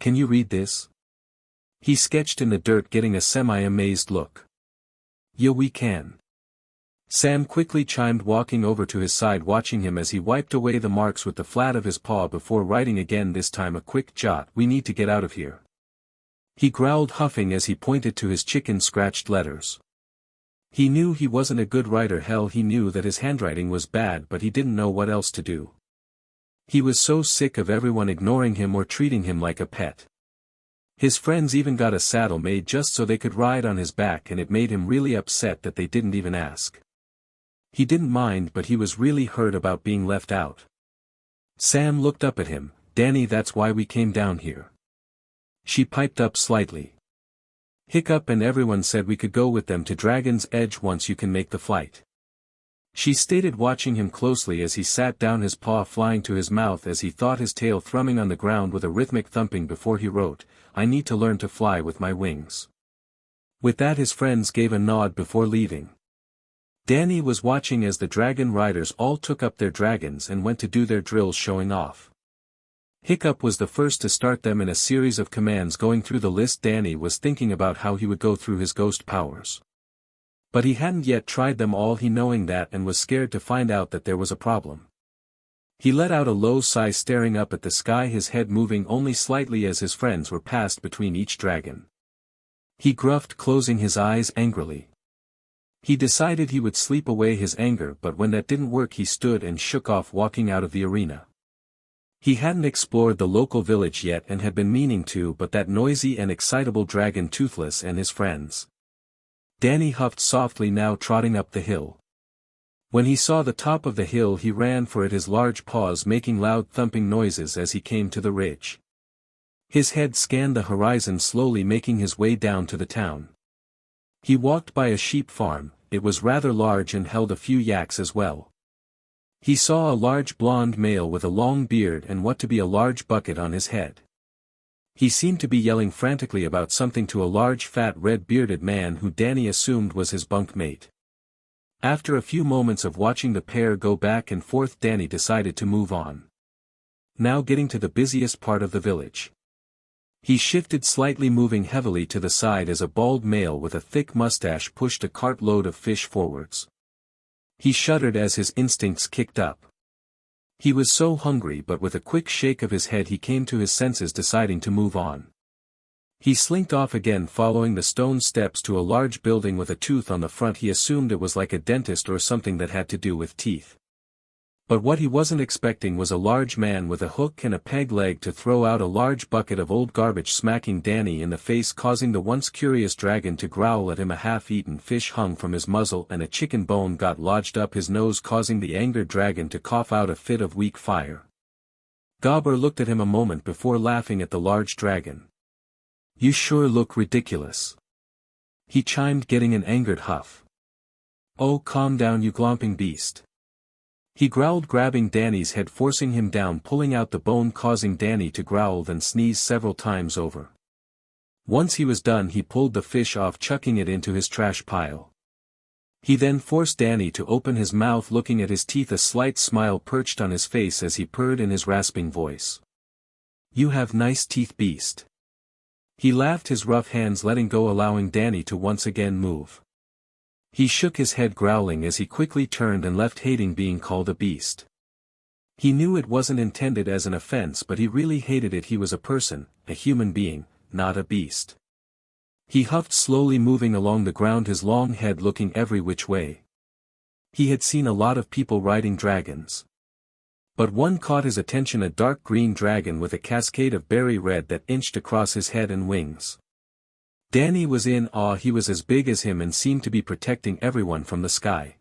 "Can you read this?" he sketched in the dirt, getting a semi-amazed look. "Yeah, we can," Sam quickly chimed, walking over to his side, watching him as he wiped away the marks with the flat of his paw before writing again, this time a quick jot. "We need to get out of here," he growled, huffing as he pointed to his chicken-scratched letters. He knew he wasn't a good writer. Hell, he knew that his handwriting was bad, but he didn't know what else to do. He was so sick of everyone ignoring him or treating him like a pet. His friends even got a saddle made just so they could ride on his back, and it made him really upset that they didn't even ask. He didn't mind, but he was really hurt about being left out. Sam looked up at him. "Danny, that's why we came down here," she piped up slightly. "Hiccup and everyone said we could go with them to Dragon's Edge once you can make the flight," she stated, watching him closely as he sat down, his paw flying to his mouth as he thought, his tail thrumming on the ground with a rhythmic thumping before he wrote, "I need to learn to fly with my wings." With that, his friends gave a nod before leaving. Danny was watching as the dragon riders all took up their dragons and went to do their drills, showing off. Hiccup was the first to start them in a series of commands. Going through the list, Danny was thinking about how he would go through his ghost powers. But he hadn't yet tried them all, he knowing that, and was scared to find out that there was a problem. He let out a low sigh, staring up at the sky, his head moving only slightly as his friends were passed between each dragon. He gruffed, closing his eyes angrily. He decided he would sleep away his anger, but when that didn't work he stood and shook off, walking out of the arena. He hadn't explored the local village yet and had been meaning to, but that noisy and excitable dragon Toothless and his friends. Danny huffed softly, now trotting up the hill. When he saw the top of the hill he ran for it, his large paws making loud thumping noises as he came to the ridge. His head scanned the horizon, slowly making his way down to the town. He walked by a sheep farm. It was rather large and held a few yaks as well. He saw a large blonde male with a long beard and what to be a large bucket on his head. He seemed to be yelling frantically about something to a large fat red-bearded man who Danny assumed was his bunkmate. After a few moments of watching the pair go back and forth, Danny decided to move on. Now getting to the busiest part of the village. He shifted slightly, moving heavily to the side as a bald male with a thick mustache pushed a cartload of fish forwards. He shuddered as his instincts kicked up. He was so hungry, but with a quick shake of his head he came to his senses, deciding to move on. He slinked off again, following the stone steps to a large building with a tooth on the front. He assumed it was like a dentist or something that had to do with teeth. But what he wasn't expecting was a large man with a hook and a peg leg to throw out a large bucket of old garbage, smacking Danny in the face, causing the once curious dragon to growl at him. A half-eaten fish hung from his muzzle and a chicken bone got lodged up his nose, causing the angered dragon to cough out a fit of weak fire. Gobber looked at him a moment before laughing at the large dragon. "You sure look ridiculous," he chimed, getting an angered huff. "Oh, calm down, you glomping beast," he growled, grabbing Danny's head, forcing him down, pulling out the bone, causing Danny to growl then sneeze several times over. Once he was done he pulled the fish off, chucking it into his trash pile. He then forced Danny to open his mouth, looking at his teeth. A slight smile perched on his face as he purred in his rasping voice. "You have nice teeth, beast." He laughed, his rough hands letting go, allowing Danny to once again move. He shook his head, growling as he quickly turned and left, hating being called a beast. He knew it wasn't intended as an offense, but he really hated it. He was a person, a human being, not a beast. He huffed, slowly moving along the ground, his long head looking every which way. He had seen a lot of people riding dragons. But one caught his attention, a dark green dragon with a cascade of berry red that inched across his head and wings. Danny was in awe. He was as big as him and seemed to be protecting everyone from the sky.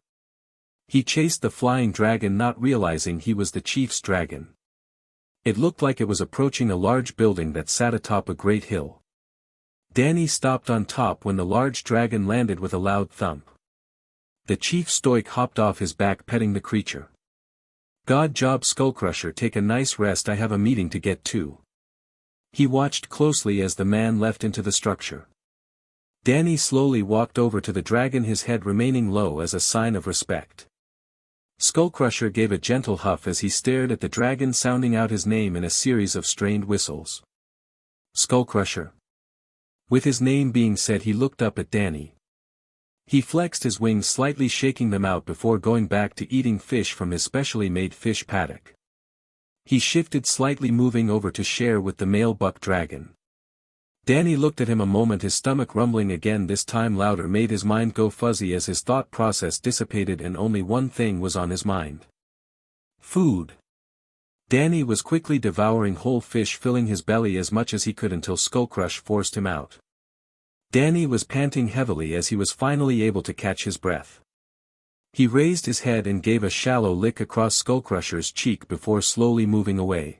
He chased the flying dragon, not realizing he was the chief's dragon. It looked like it was approaching a large building that sat atop a great hill. Danny stopped on top when the large dragon landed with a loud thump. The chief stoic hopped off his back, petting the creature. "Good job, Skullcrusher, take a nice rest, I have a meeting to get to." He watched closely as the man left into the structure. Danny slowly walked over to the dragon, his head remaining low as a sign of respect. Skullcrusher gave a gentle huff as he stared at the dragon, sounding out his name in a series of strained whistles. "Skullcrusher." With his name being said, he looked up at Danny. He flexed his wings slightly, shaking them out before going back to eating fish from his specially made fish paddock. He shifted slightly, moving over to share with the male buck dragon. Danny looked at him a moment, his stomach rumbling again, this time louder, made his mind go fuzzy as his thought process dissipated and only one thing was on his mind. Food. Danny was quickly devouring whole fish, filling his belly as much as he could until Skullcrush forced him out. Danny was panting heavily as he was finally able to catch his breath. He raised his head and gave a shallow lick across Skullcrusher's cheek before slowly moving away.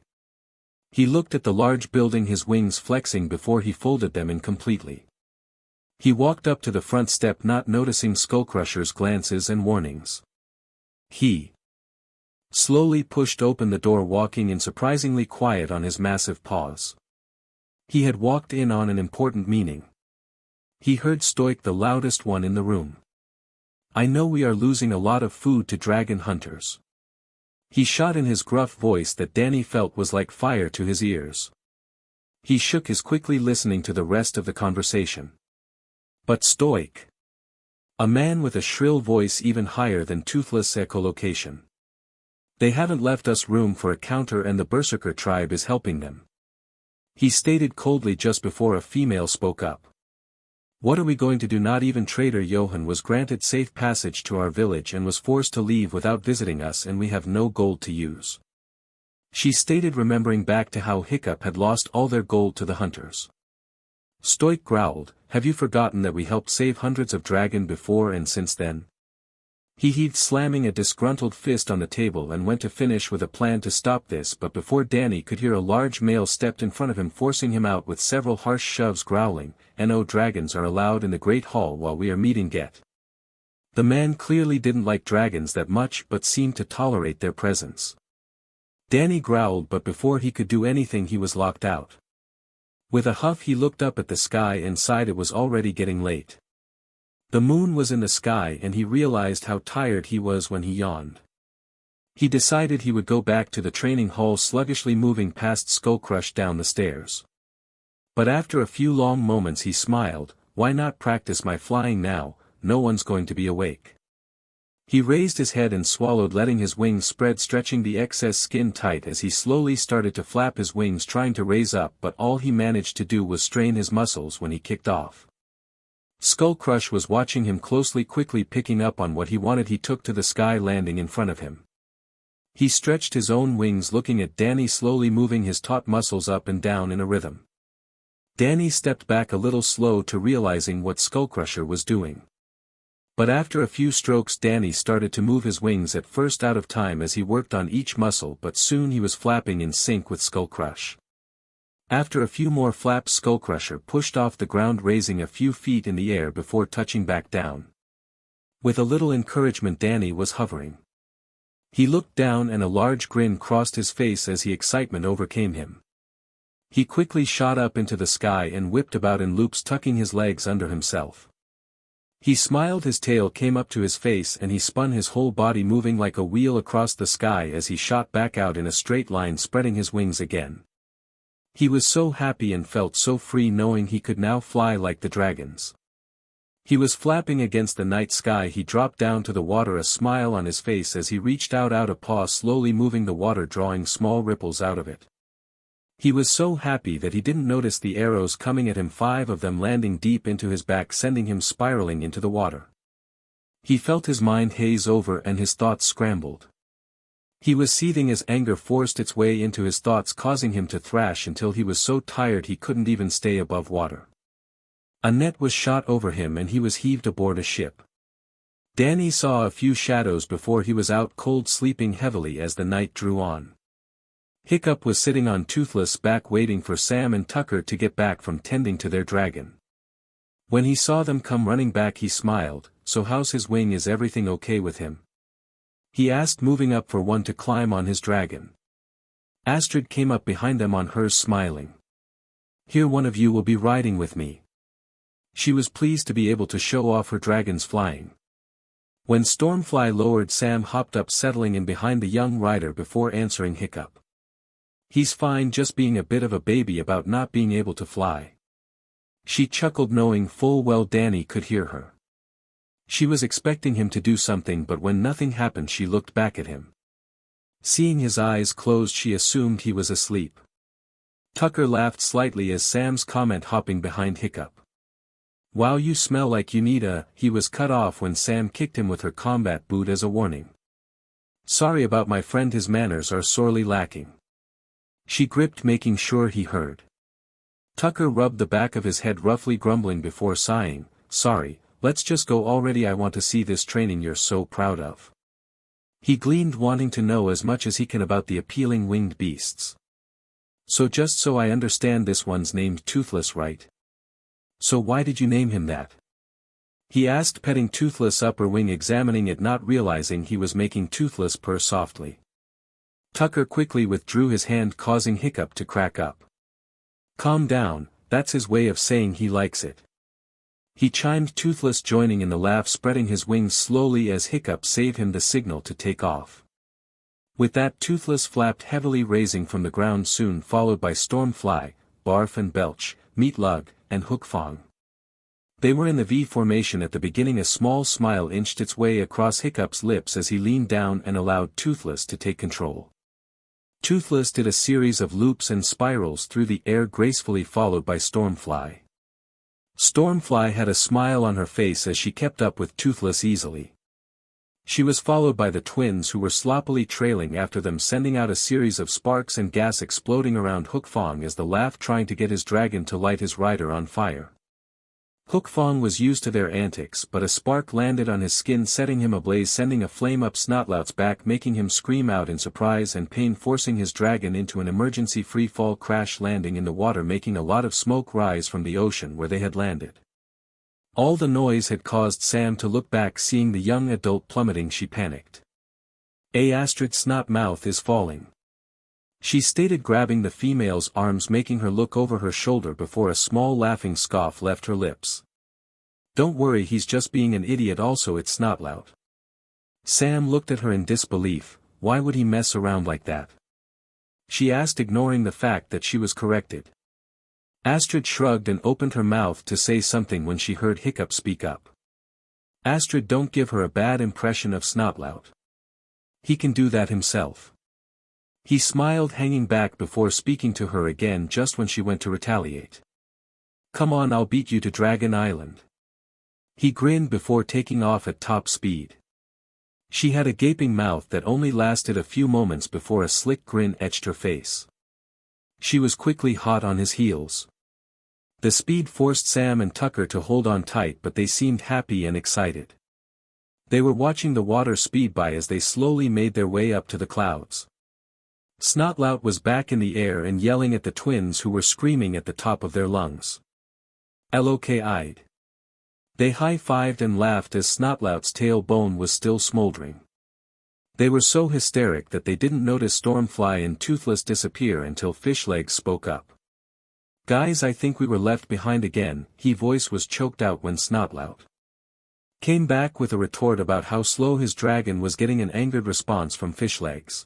He looked at the large building, his wings flexing before he folded them in completely. He walked up to the front step, not noticing Skullcrusher's glances and warnings. He slowly pushed open the door, walking in surprisingly quiet on his massive paws. He had walked in on an important meeting. He heard Stoic, the loudest one in the room. "I know we are losing a lot of food to dragon hunters," he shot in his gruff voice that Danny felt was like fire to his ears. He shook his quickly, listening to the rest of the conversation. "But Stoic," a man with a shrill voice even higher than Toothless' echolocation, "they haven't left us room for a counter and the Berserker tribe is helping them," he stated coldly just before a female spoke up. "What are we going to do? Not even Trader Johan was granted safe passage to our village and was forced to leave without visiting us, and we have no gold to use," she stated, remembering back to how Hiccup had lost all their gold to the hunters. Stoic growled, "Have you forgotten that we helped save hundreds of dragon before and since then?" He heaved, slamming a disgruntled fist on the table, and went to finish with a plan to stop this, but before Danny could hear, a large male stepped in front of him, forcing him out with several harsh shoves, growling, "No dragons are allowed in the Great Hall while we are meeting. Get." The man clearly didn't like dragons that much, but seemed to tolerate their presence. Danny growled, but before he could do anything he was locked out. With a huff he looked up at the sky and sighed. It was already getting late. The moon was in the sky, and he realized how tired he was when he yawned. He decided he would go back to the training hall, sluggishly moving past Skullcrush down the stairs. But after a few long moments he smiled. Why not practice my flying now? No one's going to be awake. He raised his head and swallowed, letting his wings spread, stretching the excess skin tight as he slowly started to flap his wings, trying to raise up, but all he managed to do was strain his muscles when he kicked off. Skullcrush was watching him closely, quickly picking up on what he wanted. He took to the sky, landing in front of him. He stretched his own wings, looking at Danny, slowly moving his taut muscles up and down in a rhythm. Danny stepped back a little, slow to realizing what Skullcrusher was doing. But after a few strokes Danny started to move his wings, at first out of time as he worked on each muscle, but soon he was flapping in sync with Skullcrush. After a few more flaps Skullcrusher pushed off the ground, raising a few feet in the air before touching back down. With a little encouragement Danny was hovering. He looked down and a large grin crossed his face as excitement overcame him. He quickly shot up into the sky and whipped about in loops, tucking his legs under himself. He smiled, his tail came up to his face and he spun, his whole body moving like a wheel across the sky as he shot back out in a straight line, spreading his wings again. He was so happy and felt so free, knowing he could now fly like the dragons. He was flapping against the night sky. He dropped down to the water, a smile on his face as he reached out a paw, slowly moving the water, drawing small ripples out of it. He was so happy that he didn't notice the arrows coming at him, 5 of them landing deep into his back, sending him spiraling into the water. He felt his mind haze over and his thoughts scrambled. He was seething as anger forced its way into his thoughts, causing him to thrash until he was so tired he couldn't even stay above water. A net was shot over him and he was heaved aboard a ship. Danny saw a few shadows before he was out cold, sleeping heavily as the night drew on. Hiccup was sitting on Toothless' back, waiting for Sam and Tucker to get back from tending to their dragon. When he saw them come running back he smiled. "So how's his wing? Is everything okay with him?" he asked, moving up for one to climb on his dragon. Astrid came up behind them on hers, smiling. "Here, one of you will be riding with me." She was pleased to be able to show off her dragon's flying. When Stormfly lowered, Sam hopped up, settling in behind the young rider before answering Hiccup. "He's fine, just being a bit of a baby about not being able to fly." She chuckled, knowing full well Danny could hear her. She was expecting him to do something, but when nothing happened she looked back at him. Seeing his eyes closed she assumed he was asleep. Tucker laughed slightly as Sam's comment, hopping behind Hiccup. "Wow, you smell like you need a—" He was cut off when Sam kicked him with her combat boot as a warning. "Sorry about my friend, his manners are sorely lacking." She gripped, making sure he heard. Tucker rubbed the back of his head, roughly grumbling before sighing. "Sorry, let's just go already. I want to see this training you're so proud of." He gleamed, wanting to know as much as he can about the appealing winged beasts. "So just so I understand, this one's named Toothless, right? So why did you name him that?" he asked, petting Toothless' upper wing, examining it, not realizing he was making Toothless purr softly. Tucker quickly withdrew his hand, causing Hiccup to crack up. "Calm down, that's his way of saying he likes it," he chimed, Toothless joining in the laugh, spreading his wings slowly as Hiccup gave him the signal to take off. With that, Toothless flapped heavily, raising from the ground, soon followed by Stormfly, Barf and Belch, Meatlug, and Hookfong. They were in the V formation at the beginning. A small smile inched its way across Hiccup's lips as he leaned down and allowed Toothless to take control. Toothless did a series of loops and spirals through the air gracefully, followed by Stormfly. Stormfly had a smile on her face as she kept up with Toothless easily. She was followed by the twins, who were sloppily trailing after them, sending out a series of sparks and gas exploding around Hookfong as the laugh, trying to get his dragon to light his rider on fire. Hookfong was used to their antics, but a spark landed on his skin, setting him ablaze, sending a flame up Snotlout's back, making him scream out in surprise and pain, forcing his dragon into an emergency free fall crash landing in the water, making a lot of smoke rise from the ocean where they had landed. All the noise had caused Sam to look back, seeing the young adult plummeting. She panicked. Astrid's snot mouth is falling," she stated, grabbing the female's arms, making her look over her shoulder before a small laughing scoff left her lips. "Don't worry, he's just being an idiot. Also, it's Snotlout." Sam looked at her in disbelief. Why would he mess around like that? She asked, ignoring the fact that she was corrected. Astrid shrugged and opened her mouth to say something when she heard Hiccup speak up. Astrid, don't give her a bad impression of Snotlout. He can do that himself. He smiled, hanging back before speaking to her again just when she went to retaliate. "Come on, I'll beat you to Dragon Island." He grinned before taking off at top speed. She had a gaping mouth that only lasted a few moments before a slick grin etched her face. She was quickly hot on his heels. The speed forced Sam and Tucker to hold on tight, but they seemed happy and excited. They were watching the water speed by as they slowly made their way up to the clouds. Snotlout was back in the air and yelling at the twins, who were screaming at the top of their lungs. "Look!" They high-fived and laughed as Snotlout's tailbone was still smoldering. They were so hysteric that they didn't notice Stormfly and Toothless disappear until Fishlegs spoke up. "Guys, I think we were left behind again." His voice was choked out when Snotlout came back with a retort about how slow his dragon was, getting an angered response from Fishlegs.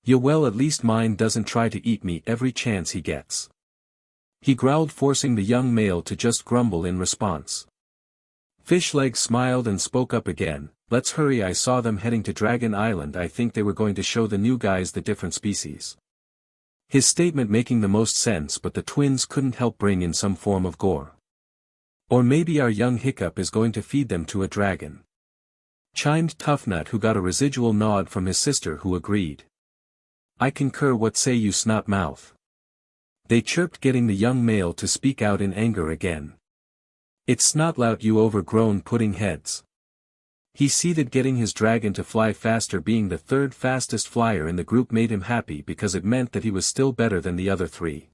"Yeah, well, at least mine doesn't try to eat me every chance he gets," he growled, forcing the young male to just grumble in response. Fishlegs smiled and spoke up again. "Let's hurry, I saw them heading to Dragon Island. I think they were going to show the new guys the different species." His statement making the most sense, but the twins couldn't help bring in some form of gore. "Or maybe our young Hiccup is going to feed them to a dragon," chimed Toughnut, who got a residual nod from his sister, who agreed. "I concur. What say you, Snotmouth?" they chirped, getting the young male to speak out in anger again. "It's Snotlout, you overgrown pudding heads." He seethed. Getting his dragon to fly faster, being the third fastest flyer in the group, made him happy because it meant that he was still better than the other three.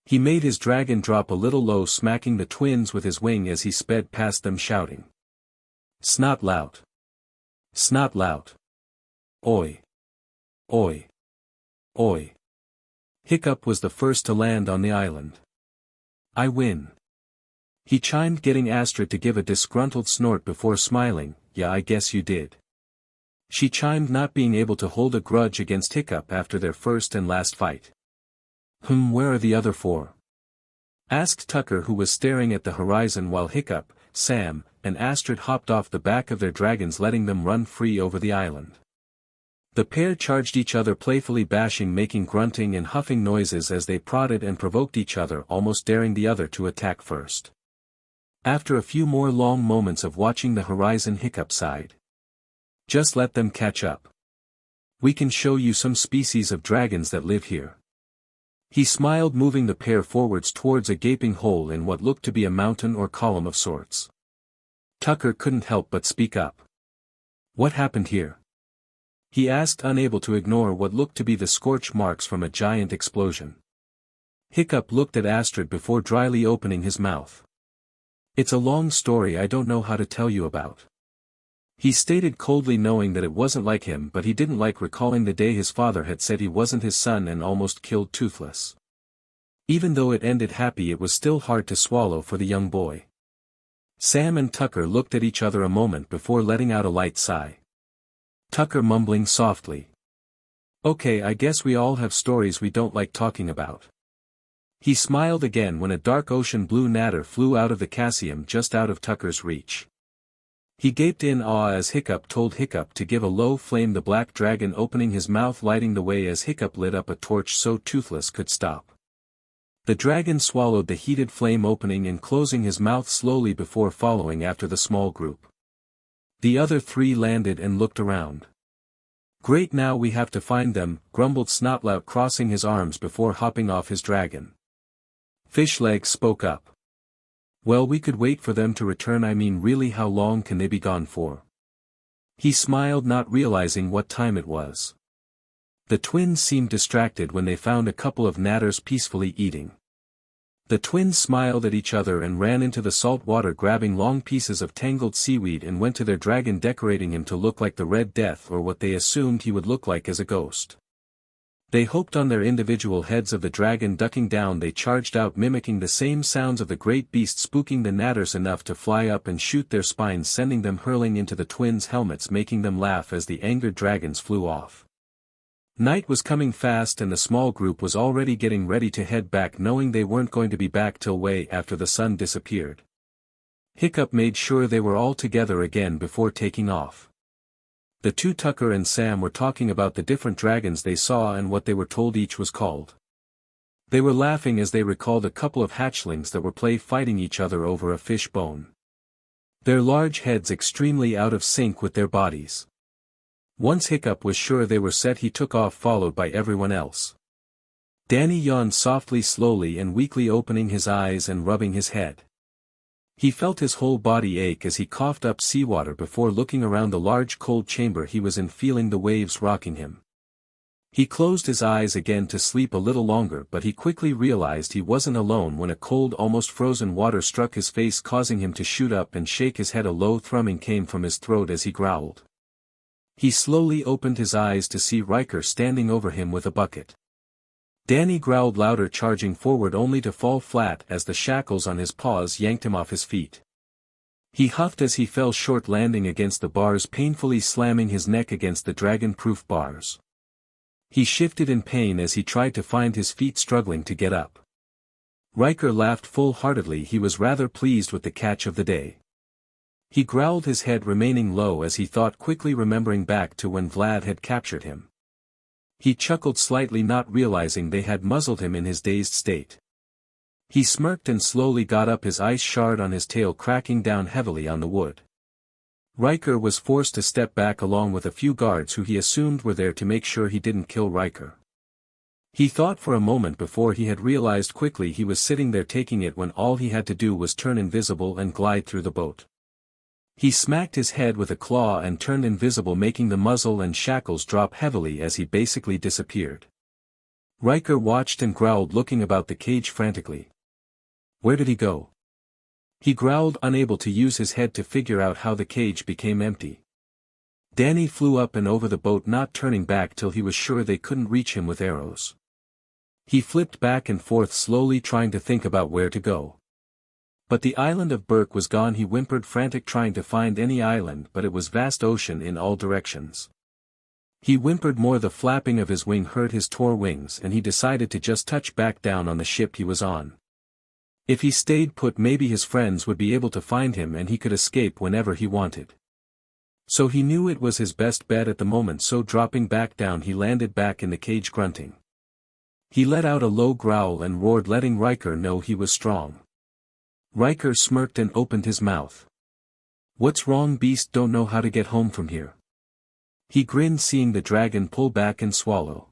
He made his dragon drop a little low, smacking the twins with his wing as he sped past them, shouting, "Snotlout! Snotlout! Oi! Oi! Oi!" Hiccup was the first to land on the island. "I win," he chimed, getting Astrid to give a disgruntled snort before smiling. "Yeah, I guess you did," she chimed, not being able to hold a grudge against Hiccup after their first and last fight. Where are the other four?" asked Tucker, who was staring at the horizon while Hiccup, Sam, and Astrid hopped off the back of their dragons, letting them run free over the island. The pair charged each other playfully, bashing, making grunting and huffing noises as they prodded and provoked each other, almost daring the other to attack first. After a few more long moments of watching the horizon, Hiccup sighed. "Just let them catch up. We can show you some species of dragons that live here." He smiled, moving the pair forwards towards a gaping hole in what looked to be a mountain or column of sorts. Tucker couldn't help but speak up. "What happened here?" he asked, unable to ignore what looked to be the scorch marks from a giant explosion. Hiccup looked at Astrid before dryly opening his mouth. "It's a long story I don't know how to tell you about," he stated coldly, knowing that it wasn't like him, but he didn't like recalling the day his father had said he wasn't his son and almost killed Toothless. Even though it ended happy, it was still hard to swallow for the young boy. Sam and Tucker looked at each other a moment before letting out a light sigh. Tucker mumbling softly, "Okay, I guess we all have stories we don't like talking about." He smiled again when a dark ocean blue natter flew out of the Cassium just out of Tucker's reach. He gaped in awe as Hiccup told Hiccup to give a low flame, the black dragon opening his mouth, lighting the way as Hiccup lit up a torch so Toothless could stop. The dragon swallowed the heated flame, opening and closing his mouth slowly before following after the small group. The other three landed and looked around. "Great, now we have to find them," grumbled Snotlout, crossing his arms before hopping off his dragon. Fishlegs spoke up. Well, we could wait for them to return. I mean, really, how long can they be gone for? He smiled, not realizing what time it was. The twins seemed distracted when they found a couple of natters peacefully eating. The twins smiled at each other and ran into the salt water, grabbing long pieces of tangled seaweed, and went to their dragon, decorating him to look like the Red Death, or what they assumed he would look like as a ghost. They hoped on their individual heads of the dragon. Ducking down, they charged out, mimicking the same sounds of the great beast, spooking the natters enough to fly up and shoot their spines, sending them hurling into the twins' helmets, making them laugh as the angered dragons flew off. Night was coming fast, and the small group was already getting ready to head back, knowing they weren't going to be back till way after the sun disappeared. Hiccup made sure they were all together again before taking off. The two, Tucker and Sam, were talking about the different dragons they saw and what they were told each was called. They were laughing as they recalled a couple of hatchlings that were fighting each other over a fish bone. Their large heads extremely out of sync with their bodies. Once Hiccup was sure they were set, he took off, followed by everyone else. Danny yawned softly, slowly and weakly, opening his eyes and rubbing his head. He felt his whole body ache as he coughed up seawater before looking around the large cold chamber he was in, feeling the waves rocking him. He closed his eyes again to sleep a little longer, but he quickly realized he wasn't alone when a cold, almost frozen water struck his face, causing him to shoot up and shake his head. A low thrumming came from his throat as he growled. He slowly opened his eyes to see Riker standing over him with a bucket. Danny growled louder, charging forward only to fall flat as the shackles on his paws yanked him off his feet. He huffed as he fell short, landing against the bars, painfully slamming his neck against the dragon-proof bars. He shifted in pain as he tried to find his feet, struggling to get up. Riker laughed full-heartedly. He was rather pleased with the catch of the day. He growled, his head remaining low as he thought, quickly remembering back to when Vlad had captured him. He chuckled slightly, not realizing they had muzzled him in his dazed state. He smirked and slowly got up, his ice shard on his tail cracking down heavily on the wood. Riker was forced to step back along with a few guards who he assumed were there to make sure he didn't kill Riker. He thought for a moment before he had realized quickly he was sitting there taking it, when all he had to do was turn invisible and glide through the boat. He smacked his head with a claw and turned invisible, making the muzzle and shackles drop heavily as he basically disappeared. Riker watched and growled, looking about the cage frantically. Where did he go? He growled, unable to use his head to figure out how the cage became empty. Danny flew up and over the boat, not turning back till he was sure they couldn't reach him with arrows. He flipped back and forth, slowly trying to think about where to go. But the island of Berk was gone. He whimpered, frantic, trying to find any island, but it was vast ocean in all directions. He whimpered more. The flapping of his wing hurt his tore wings, and he decided to just touch back down on the ship he was on. If he stayed put, maybe his friends would be able to find him and he could escape whenever he wanted. So he knew it was his best bet at the moment, so dropping back down he landed back in the cage, grunting. He let out a low growl and roared, letting Riker know he was strong. Riker smirked and opened his mouth. What's wrong, beast? Don't know how to get home from here? He grinned, seeing the dragon pull back and swallow.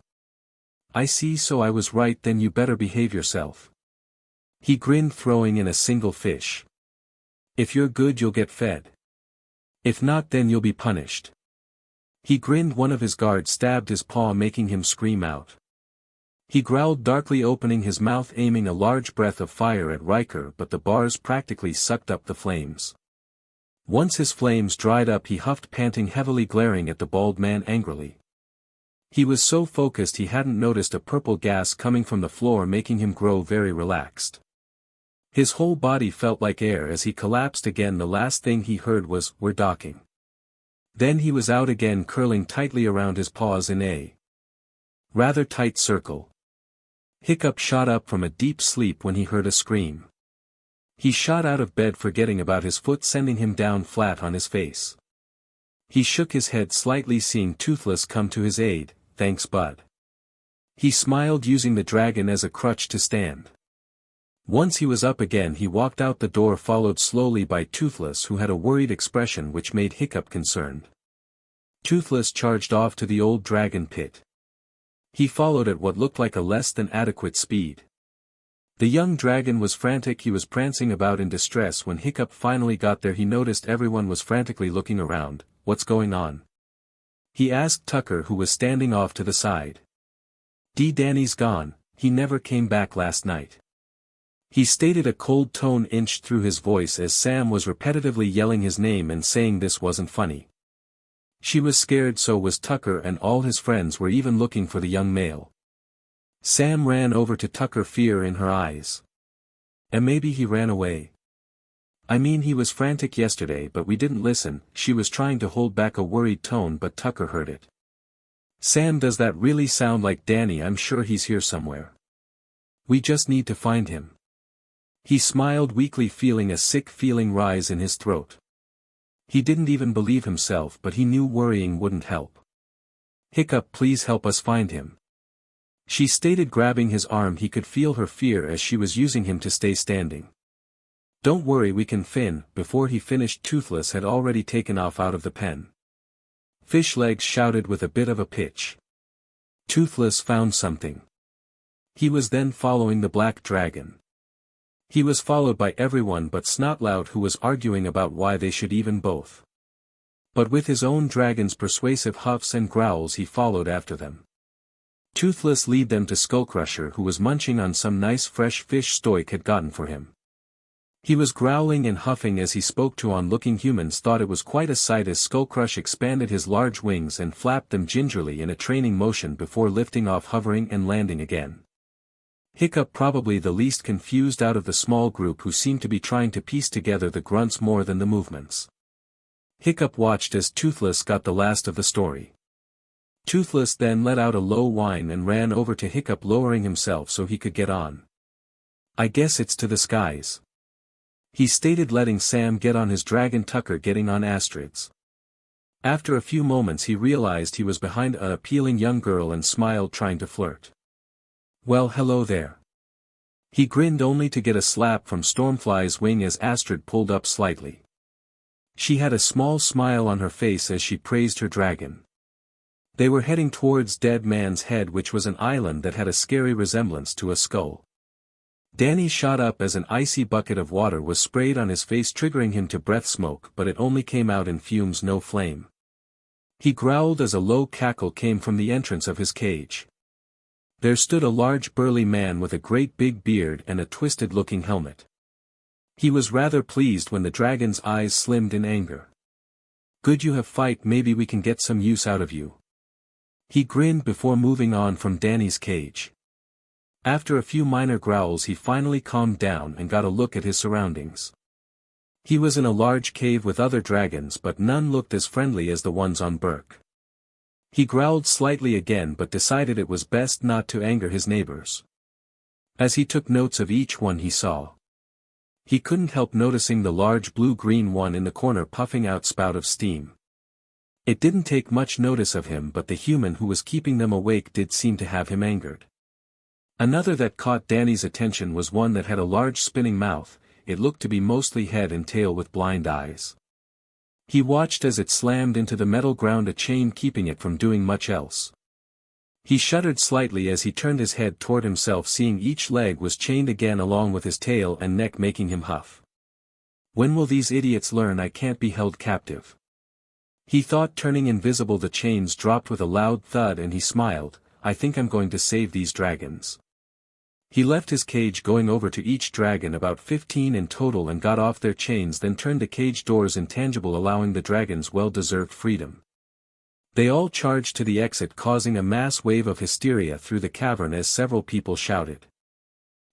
I see, so I was right then, you better behave yourself. He grinned, throwing in a single fish. If you're good you'll get fed. If not, then you'll be punished. He grinned. One of his guards stabbed his paw, making him scream out. He growled darkly, opening his mouth, aiming a large breath of fire at Riker, but the bars practically sucked up the flames. Once his flames dried up, he huffed, panting heavily, glaring at the bald man angrily. He was so focused he hadn't noticed a purple gas coming from the floor, making him grow very relaxed. His whole body felt like air as he collapsed again. The last thing he heard was, "We're docking." Then he was out again, curling tightly around his paws in a rather tight circle. Hiccup shot up from a deep sleep when he heard a scream. He shot out of bed, forgetting about his foot, sending him down flat on his face. He shook his head slightly, seeing Toothless come to his aid. Thanks, bud. He smiled, using the dragon as a crutch to stand. Once he was up again, he walked out the door, followed slowly by Toothless, who had a worried expression which made Hiccup concerned. Toothless charged off to the old dragon pit. He followed at what looked like a less than adequate speed. The young dragon was frantic. He was prancing about in distress. When Hiccup finally got there, he noticed everyone was frantically looking around. What's going on? He asked Tucker, who was standing off to the side. Danny's gone, he never came back last night. He stated, a cold tone inched through his voice as Sam was repetitively yelling his name and saying this wasn't funny. She was scared, so was Tucker, and all his friends were even looking for the young male. Sam ran over to Tucker, fear in her eyes. And maybe he ran away. I mean, he was frantic yesterday, but we didn't listen. She was trying to hold back a worried tone, but Tucker heard it. Sam, does that really sound like Danny? I'm sure he's here somewhere. We just need to find him. He smiled weakly, feeling a sick feeling rise in his throat. He didn't even believe himself, but he knew worrying wouldn't help. Hiccup, please help us find him. She stated, grabbing his arm. He could feel her fear as she was using him to stay standing. Don't worry, we can fin. Before he finished, Toothless had already taken off out of the pen. Fish Legs shouted with a bit of a pitch. Toothless found something. He was then following the black dragon. He was followed by everyone but Snotlout, who was arguing about why they should even both. But with his own dragon's persuasive huffs and growls, he followed after them. Toothless lead them to Skullcrusher, who was munching on some nice fresh fish Stoic had gotten for him. He was growling and huffing as he spoke to on-looking humans. Thought it was quite a sight as Skullcrush expanded his large wings and flapped them gingerly in a training motion before lifting off, hovering and landing again. Hiccup, probably the least confused out of the small group, who seemed to be trying to piece together the grunts more than the movements. Hiccup watched as Toothless got the last of the story. Toothless then let out a low whine and ran over to Hiccup, lowering himself so he could get on. I guess it's to the skies. He stated, letting Sam get on his dragon, Tucker getting on Astrid's. After a few moments he realized he was behind an appealing young girl and smiled, trying to flirt. Well, hello there. He grinned only to get a slap from Stormfly's wing as Astrid pulled up slightly. She had a small smile on her face as she praised her dragon. They were heading towards Dead Man's Head, which was an island that had a scary resemblance to a skull. Danny shot up as an icy bucket of water was sprayed on his face, triggering him to breath smoke, but it only came out in fumes, no flame. He growled as a low cackle came from the entrance of his cage. There stood a large burly man with a great big beard and a twisted-looking helmet. He was rather pleased when the dragon's eyes slimmed in anger. Good, you have fight, maybe we can get some use out of you. He grinned before moving on from Danny's cage. After a few minor growls he finally calmed down and got a look at his surroundings. He was in a large cave with other dragons, but none looked as friendly as the ones on Berk. He growled slightly again but decided it was best not to anger his neighbors. As he took notes of each one he saw, he couldn't help noticing the large blue-green one in the corner puffing out spout of steam. It didn't take much notice of him, but the human who was keeping them awake did seem to have him angered. Another that caught Danny's attention was one that had a large spinning mouth. It looked to be mostly head and tail with blind eyes. He watched as it slammed into the metal ground, a chain keeping it from doing much else. He shuddered slightly as he turned his head toward himself, seeing each leg was chained again along with his tail and neck, making him huff. When will these idiots learn I can't be held captive? He thought, turning invisible. The chains dropped with a loud thud and he smiled. I think I'm going to save these dragons. He left his cage, going over to each dragon, about 15 in total, and got off their chains, then turned the cage doors intangible, allowing the dragons well-deserved freedom. They all charged to the exit, causing a mass wave of hysteria through the cavern as several people shouted,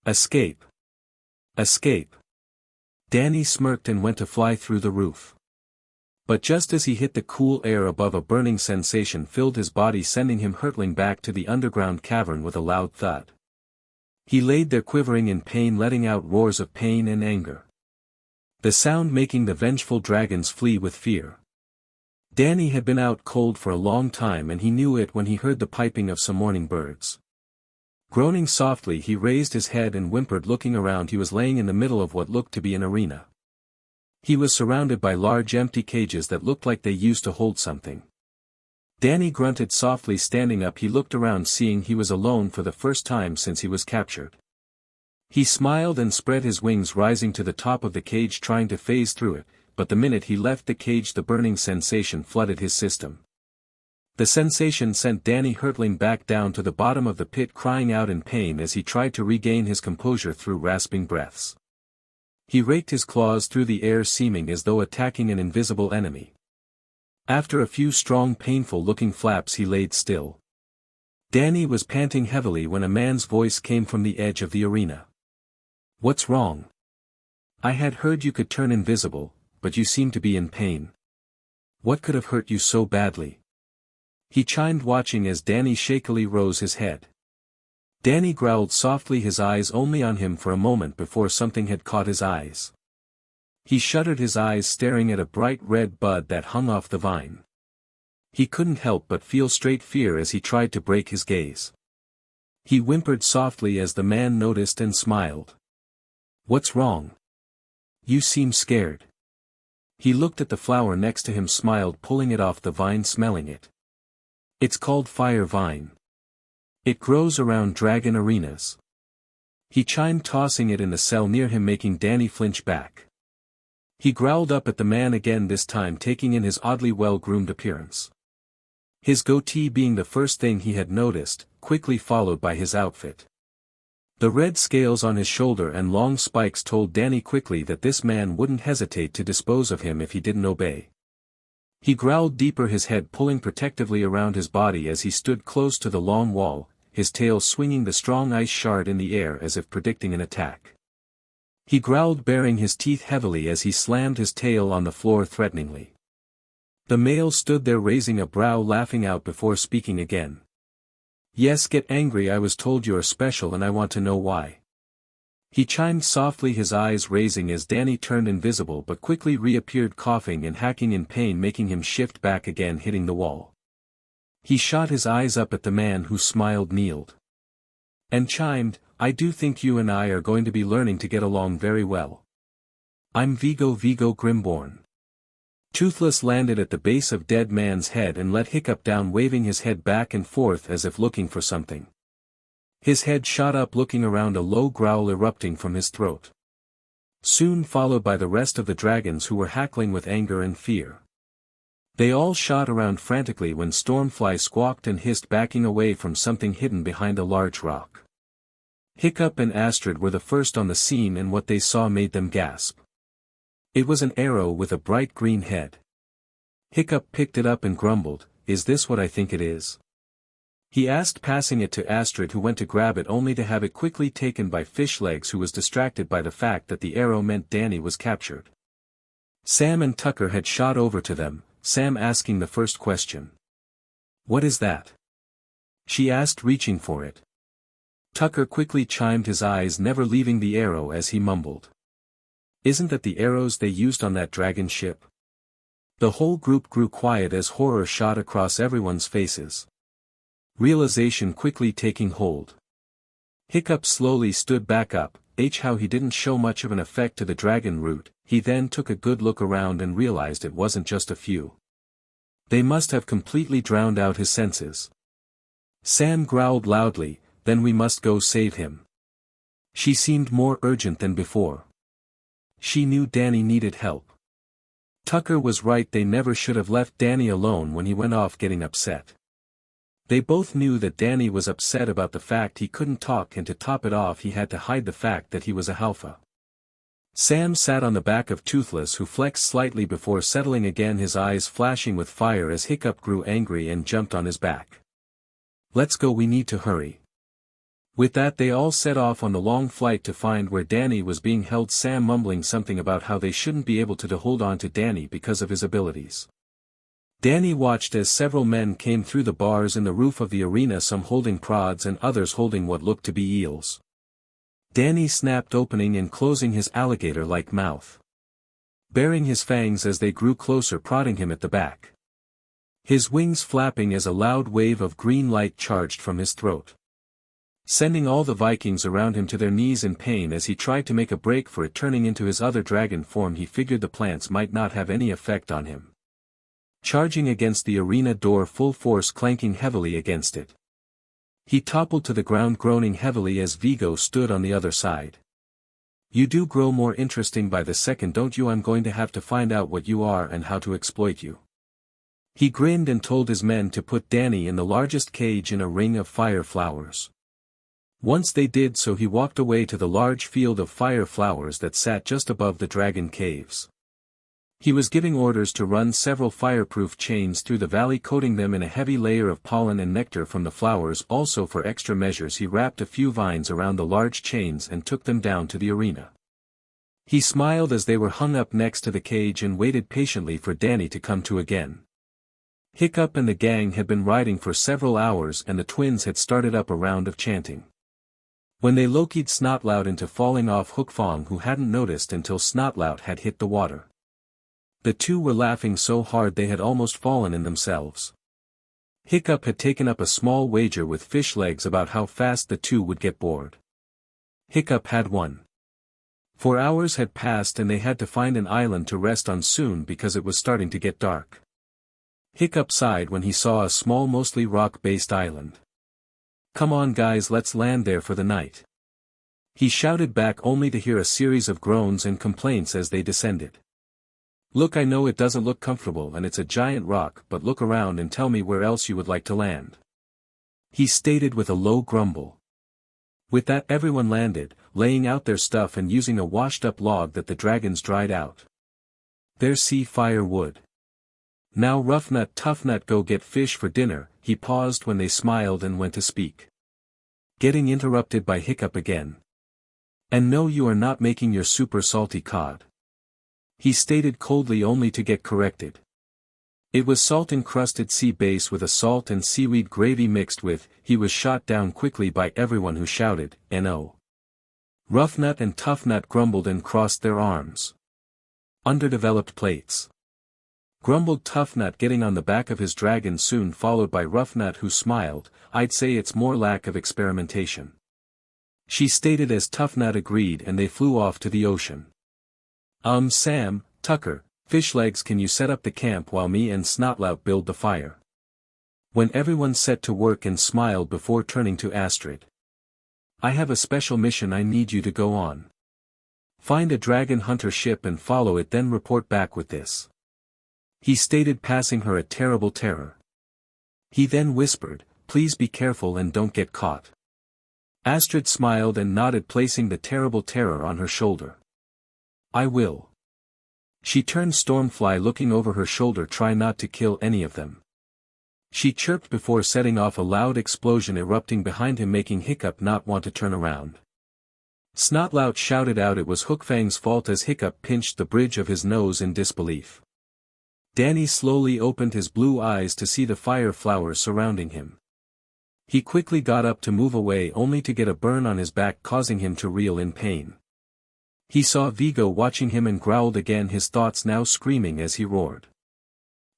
"Escape! Escape!" Danny smirked and went to fly through the roof. But just as he hit the cool air above, a burning sensation filled his body, sending him hurtling back to the underground cavern with a loud thud. He laid there quivering in pain, letting out roars of pain and anger. The sound making the vengeful dragons flee with fear. Danny had been out cold for a long time, and he knew it when he heard the piping of some morning birds. Groaning softly, he raised his head and whimpered, looking around. He was laying in the middle of what looked to be an arena. He was surrounded by large empty cages that looked like they used to hold something. Danny grunted softly. Standing up, he looked around, seeing he was alone for the first time since he was captured. He smiled and spread his wings, rising to the top of the cage, trying to phase through it, but the minute he left the cage the burning sensation flooded his system. The sensation sent Danny hurtling back down to the bottom of the pit, crying out in pain as he tried to regain his composure through rasping breaths. He raked his claws through the air, seeming as though attacking an invisible enemy. After a few strong, painful-looking flaps he laid still. Danny was panting heavily when a man's voice came from the edge of the arena. "What's wrong? I had heard you could turn invisible, but you seem to be in pain. What could have hurt you so badly?" He chimed, watching as Danny shakily rose his head. Danny growled softly, his eyes only on him for a moment before something had caught his eyes. He shuttered his eyes, staring at a bright red bud that hung off the vine. He couldn't help but feel straight fear as he tried to break his gaze. He whimpered softly as the man noticed and smiled. "What's wrong? You seem scared." He looked at the flower next to him, smiled, pulling it off the vine, smelling it. "It's called fire vine. It grows around dragon arenas." He chimed, tossing it in the cell near him, making Danny flinch back. He growled up at the man again, this time taking in his oddly well-groomed appearance. His goatee being the first thing he had noticed, quickly followed by his outfit. The red scales on his shoulder and long spikes told Danny quickly that this man wouldn't hesitate to dispose of him if he didn't obey. He growled deeper, his head pulling protectively around his body as he stood close to the long wall, his tail swinging the strong ice shard in the air as if predicting an attack. He growled, baring his teeth heavily as he slammed his tail on the floor threateningly. The male stood there, raising a brow, laughing out before speaking again. "Yes, get angry. I was told you're special and I want to know why." He chimed softly, his eyes raising as Danny turned invisible but quickly reappeared, coughing and hacking in pain, making him shift back again, hitting the wall. He shot his eyes up at the man, who smiled, kneeled, and chimed, "I do think you and I are going to be learning to get along very well. I'm Vigo Grimborn." Toothless landed at the base of dead man's head and let Hiccup down, waving his head back and forth as if looking for something. His head shot up, looking around, a low growl erupting from his throat. Soon followed by the rest of the dragons, who were hackling with anger and fear. They all shot around frantically when Stormfly squawked and hissed, backing away from something hidden behind a large rock. Hiccup and Astrid were the first on the scene, and what they saw made them gasp. It was an arrow with a bright green head. Hiccup picked it up and grumbled, "Is this what I think it is?" He asked, passing it to Astrid, who went to grab it only to have it quickly taken by Fishlegs, who was distracted by the fact that the arrow meant Danny was captured. Sam and Tucker had shot over to them, Sam asking the first question. "What is that?" she asked, reaching for it. Tucker quickly chimed, his eyes never leaving the arrow as he mumbled, "Isn't that the arrows they used on that dragon ship?" The whole group grew quiet as horror shot across everyone's faces. Realization quickly taking hold. Hiccup slowly stood back up. How he didn't show much of an effect to the dragon root. He then took a good look around and realized it wasn't just a few. They must have completely drowned out his senses. Sam growled loudly, "Then we must go save him." She seemed more urgent than before. She knew Danny needed help. Tucker was right, they never should have left Danny alone when he went off getting upset. They both knew that Danny was upset about the fact he couldn't talk, and to top it off he had to hide the fact that he was a halfa. Sam sat on the back of Toothless, who flexed slightly before settling again, his eyes flashing with fire as Hiccup grew angry and jumped on his back. "Let's go, we need to hurry." With that they all set off on the long flight to find where Danny was being held, Sam mumbling something about how they shouldn't be able to hold on to Danny because of his abilities. Danny watched as several men came through the bars in the roof of the arena, some holding prods and others holding what looked to be eels. Danny snapped opening and closing his alligator-like mouth, baring his fangs as they grew closer, prodding him at the back. His wings flapping as a loud wave of green light charged from his throat, sending all the Vikings around him to their knees in pain as he tried to make a break for it. Turning into his other dragon form, he figured the plants might not have any effect on him. Charging against the arena door, full force clanking heavily against it. He toppled to the ground groaning heavily as Vigo stood on the other side. You do grow more interesting by the second, don't you? I'm going to have to find out what you are and how to exploit you. He grinned and told his men to put Danny in the largest cage in a ring of fire flowers. Once they did so, he walked away to the large field of fire flowers that sat just above the dragon caves. He was giving orders to run several fireproof chains through the valley, coating them in a heavy layer of pollen and nectar from the flowers. Also, for extra measures, he wrapped a few vines around the large chains and took them down to the arena. He smiled as they were hung up next to the cage and waited patiently for Danny to come to again. Hiccup and the gang had been riding for several hours and the twins had started up a round of chanting. When they lokied Snotlout into falling off Hookfong, who hadn't noticed until Snotlout had hit the water. The two were laughing so hard they had almost fallen in themselves. Hiccup had taken up a small wager with Fish Legs about how fast the two would get bored. Hiccup had won. 4 hours had passed and they had to find an island to rest on soon because it was starting to get dark. Hiccup sighed when he saw a small, mostly rock-based island. "Come on guys, let's land there for the night," he shouted back, only to hear a series of groans and complaints as they descended. "Look, I know it doesn't look comfortable and it's a giant rock, but look around and tell me where else you would like to land," he stated with a low grumble. With that, everyone landed, laying out their stuff and using a washed-up log that the dragons dried out. "There's sea firewood. Now Roughnut Toughnut, go get fish for dinner," he paused when they smiled and went to speak. Getting interrupted by Hiccup again. "And no, you are not making your super salty cod," he stated coldly, only to get corrected. It was salt-encrusted sea base with a salt and seaweed gravy mixed with. He was shot down quickly by everyone who shouted, "No." Roughnut and Toughnut grumbled and crossed their arms. "Underdeveloped plates," grumbled Toughnut, getting on the back of his dragon, soon followed by Roughnut, who smiled. "I'd say it's more lack of experimentation," she stated as Toughnut agreed, and they flew off to the ocean. Sam, Tucker, Fishlegs, can you set up the camp while me and Snotlout build the fire?" When everyone set to work and smiled before turning to Astrid. "I have a special mission I need you to go on. Find a dragon hunter ship and follow it, then report back with this," he stated, passing her a terrible terror. He then whispered, "Please be careful and don't get caught." Astrid smiled and nodded, placing the terrible terror on her shoulder. "I will." She turned Stormfly, looking over her shoulder. "Try not to kill any of them," she chirped before setting off a loud explosion erupting behind him, making Hiccup not want to turn around. Snotlout shouted out it was Hookfang's fault as Hiccup pinched the bridge of his nose in disbelief. Danny slowly opened his blue eyes to see the fire flowers surrounding him. He quickly got up to move away, only to get a burn on his back, causing him to reel in pain. He saw Vigo watching him and growled again, his thoughts now screaming as he roared.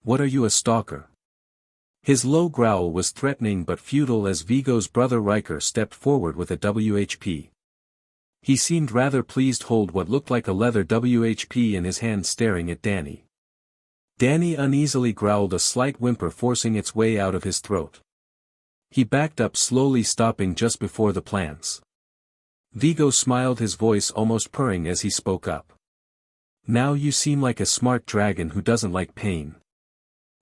"What are you, a stalker?" His low growl was threatening but futile as Vigo's brother Riker stepped forward with a WHP. He seemed rather pleased, hold what looked like a leather WHP in his hand, staring at Danny. Danny uneasily growled, a slight whimper forcing its way out of his throat. He backed up slowly, stopping just before the plants. Vigo smiled, his voice almost purring as he spoke up. "Now you seem like a smart dragon who doesn't like pain.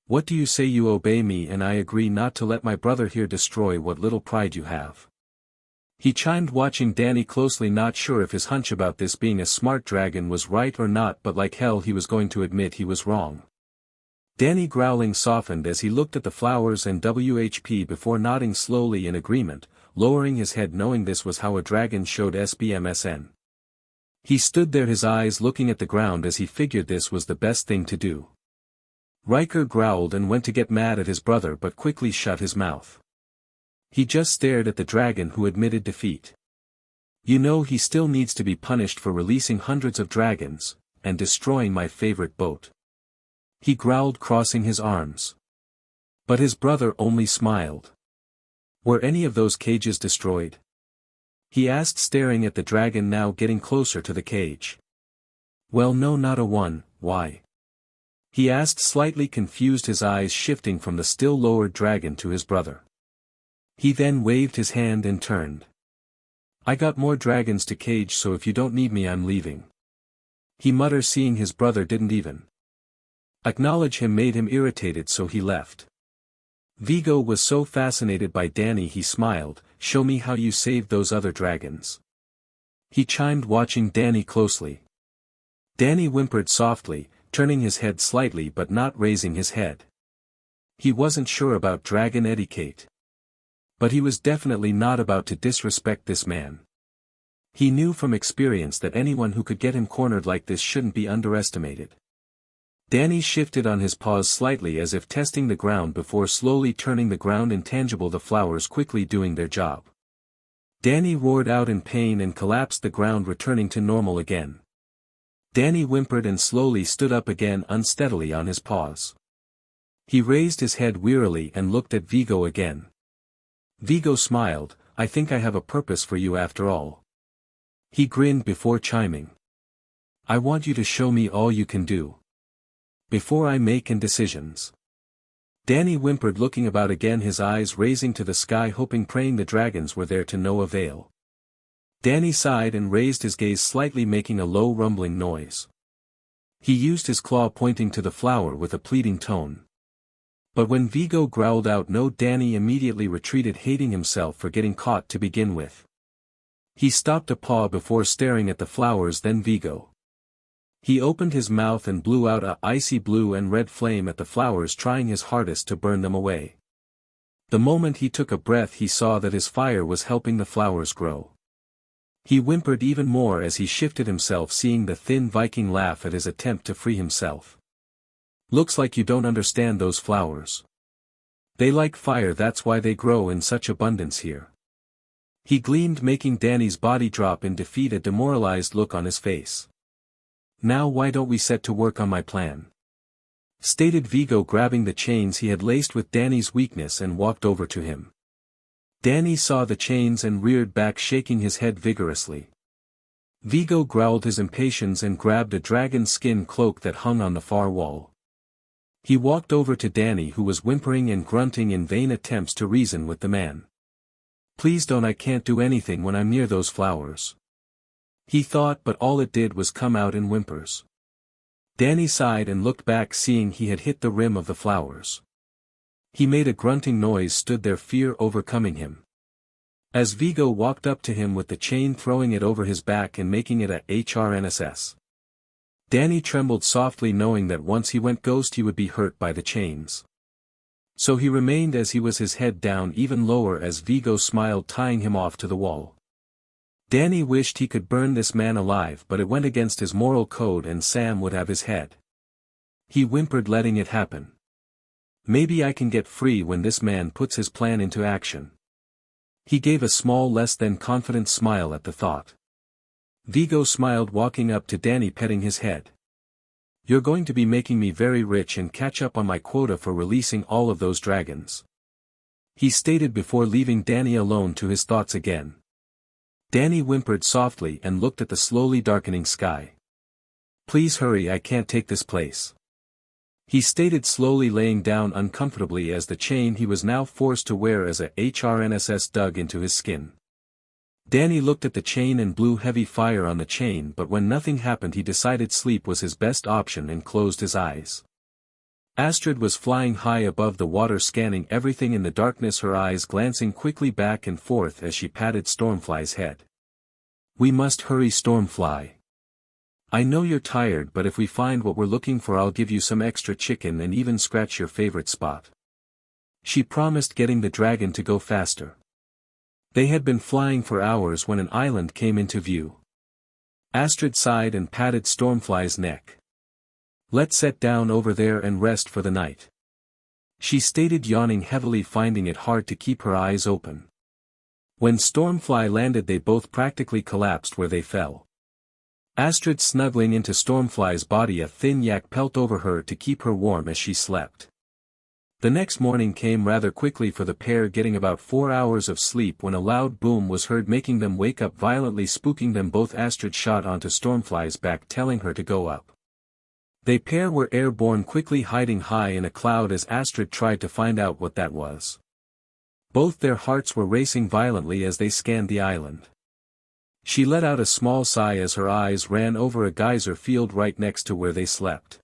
What do you say you obey me and I agree not to let my brother here destroy what little pride you have?" He chimed, watching Danny closely, not sure if his hunch about this being a smart dragon was right or not, but like hell he was going to admit he was wrong. Danny, growling, softened as he looked at the flowers and WHP before nodding slowly in agreement, lowering his head, knowing this was how a dragon showed SBMSN. He stood there, his eyes looking at the ground, as he figured this was the best thing to do. Riker growled and went to get mad at his brother, but quickly shut his mouth. He just stared at the dragon, who admitted defeat. "You know, he still needs to be punished for releasing hundreds of dragons, and destroying my favorite boat," he growled, crossing his arms. But his brother only smiled. "Were any of those cages destroyed?" he asked, staring at the dragon now getting closer to the cage. "Well, no, not a one. Why?" he asked, slightly confused, his eyes shifting from the still lowered dragon to his brother. He then waved his hand and turned. I got more dragons to cage, so if you don't need me I'm leaving. He muttered, seeing his brother didn't even acknowledge him made him irritated, so he left. Vigo was so fascinated by Danny he smiled. Show me how you saved those other dragons. He chimed, watching Danny closely. Danny whimpered softly, turning his head slightly but not raising his head. He wasn't sure about dragon etiquette. But he was definitely not about to disrespect this man. He knew from experience that anyone who could get him cornered like this shouldn't be underestimated. Danny shifted on his paws slightly as if testing the ground before slowly turning the ground intangible, the flowers quickly doing their job. Danny roared out in pain and collapsed, the ground returning to normal again. Danny whimpered and slowly stood up again, unsteadily on his paws. He raised his head wearily and looked at Vigo again. Vigo smiled. I think I have a purpose for you after all. He grinned before chiming. I want you to show me all you can do before I make any decisions. Danny whimpered, looking about again, his eyes raising to the sky, hoping, praying the dragons were there, to no avail. Danny sighed and raised his gaze slightly, making a low rumbling noise. He used his claw, pointing to the flower with a pleading tone. But when Vigo growled out no, Danny immediately retreated, hating himself for getting caught to begin with. He stopped a paw before staring at the flowers, then Vigo. He opened his mouth and blew out a icy blue and red flame at the flowers, trying his hardest to burn them away. The moment he took a breath he saw that his fire was helping the flowers grow. He whimpered even more as he shifted himself, seeing the thin Viking laugh at his attempt to free himself. Looks like you don't understand those flowers. They like fire, that's why they grow in such abundance here. He gleamed, making Danny's body drop in defeat, a demoralized look on his face. Now why don't we set to work on my plan? Stated Vigo, grabbing the chains he had laced with Danny's weakness and walked over to him. Danny saw the chains and reared back, shaking his head vigorously. Vigo growled his impatience and grabbed a dragon skin cloak that hung on the far wall. He walked over to Danny, who was whimpering and grunting in vain attempts to reason with the man. Please don't, I can't do anything when I'm near those flowers. He thought, but all it did was come out in whimpers. Danny sighed and looked back, seeing he had hit the rim of the flowers. He made a grunting noise, stood there, fear overcoming him. As Vigo walked up to him with the chain, throwing it over his back and making it a HRNSS. Danny trembled softly, knowing that once he went ghost he would be hurt by the chains. So he remained as he was, his head down even lower as Vigo smiled, tying him off to the wall. Danny wished he could burn this man alive, but it went against his moral code and Sam would have his head. He whimpered, letting it happen. Maybe I can get free when this man puts his plan into action. He gave a small, less than confident smile at the thought. Vigo smiled, walking up to Danny, petting his head. You're going to be making me very rich and catch up on my quota for releasing all of those dragons. He stated before leaving Danny alone to his thoughts again. Danny whimpered softly and looked at the slowly darkening sky. Please hurry, I can't take this place. He stated, slowly laying down uncomfortably as the chain he was now forced to wear as a HRNSS dug into his skin. Danny looked at the chain and blew heavy fire on the chain, but when nothing happened he decided sleep was his best option and closed his eyes. Astrid was flying high above the water, scanning everything in the darkness, her eyes glancing quickly back and forth as she patted Stormfly's head. We must hurry, Stormfly. I know you're tired, but if we find what we're looking for I'll give you some extra chicken and even scratch your favorite spot. She promised, getting the dragon to go faster. They had been flying for hours when an island came into view. Astrid sighed and patted Stormfly's neck. Let's set down over there and rest for the night. She stated, yawning heavily, finding it hard to keep her eyes open. When Stormfly landed they both practically collapsed where they fell. Astrid snuggling into Stormfly's body, a thin yak pelt over her to keep her warm as she slept. The next morning came rather quickly for the pair, getting about 4 hours of sleep when a loud boom was heard, making them wake up violently, spooking them both. Astrid shot onto Stormfly's back, telling her to go up. They pair were airborne, quickly hiding high in a cloud as Astrid tried to find out what that was. Both their hearts were racing violently as they scanned the island. She let out a small sigh as her eyes ran over a geyser field right next to where they slept.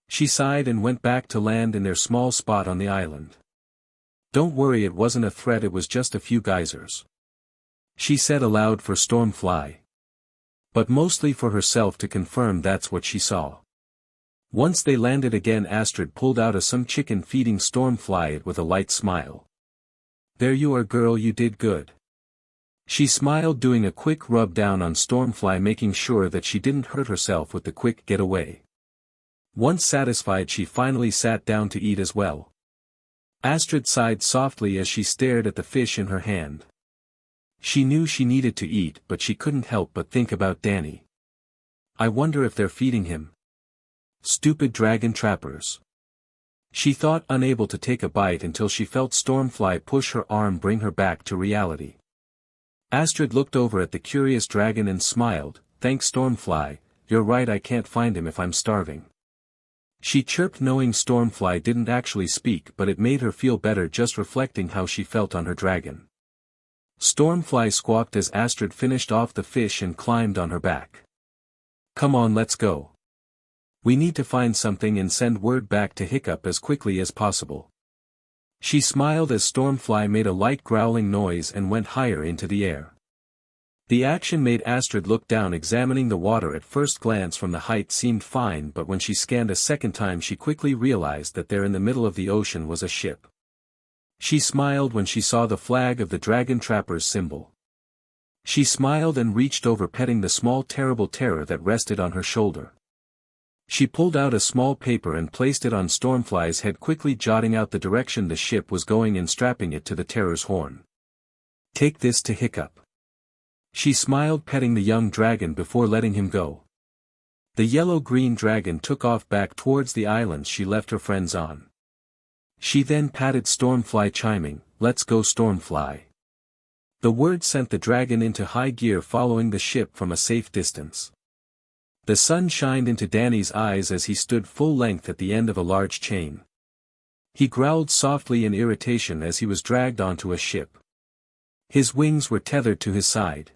She sighed and went back to land in their small spot on the island. "Don't worry, it wasn't a threat, it was just a few geysers," she said aloud for Stormfly. But mostly for herself to confirm that's what she saw. Once they landed again, Astrid pulled out some chicken, feeding Stormfly it with a light smile. "There you are, girl, you did good." She smiled, doing a quick rub down on Stormfly, making sure that she didn't hurt herself with the quick getaway. Once satisfied, she finally sat down to eat as well. Astrid sighed softly as she stared at the fish in her hand. She knew she needed to eat, but she couldn't help but think about Danny. "I wonder if they're feeding him. Stupid dragon trappers," she thought, unable to take a bite until she felt Stormfly push her arm, bring her back to reality. Astrid looked over at the curious dragon and smiled. "Thanks, Stormfly, you're right, I can't find him if I'm starving," she chirped, knowing Stormfly didn't actually speak, but it made her feel better just reflecting how she felt on her dragon. Stormfly squawked as Astrid finished off the fish and climbed on her back. "Come on, let's go. We need to find something and send word back to Hiccup as quickly as possible." She smiled as Stormfly made a light growling noise and went higher into the air. The action made Astrid look down, examining the water. At first glance from the height seemed fine, but when she scanned a second time she quickly realized that there in the middle of the ocean was a ship. She smiled when she saw the flag of the dragon trappers symbol. She smiled and reached over, petting the small terrible terror that rested on her shoulder. She pulled out a small paper and placed it on Stormfly's head, quickly jotting out the direction the ship was going and strapping it to the terror's horn. "Take this to Hiccup," she smiled, petting the young dragon before letting him go. The yellow-green dragon took off back towards the island she left her friends on. She then patted Stormfly, chiming, "Let's go, Stormfly." The word sent the dragon into high gear, following the ship from a safe distance. The sun shined into Danny's eyes as he stood full length at the end of a large chain. He growled softly in irritation as he was dragged onto a ship. His wings were tethered to his side.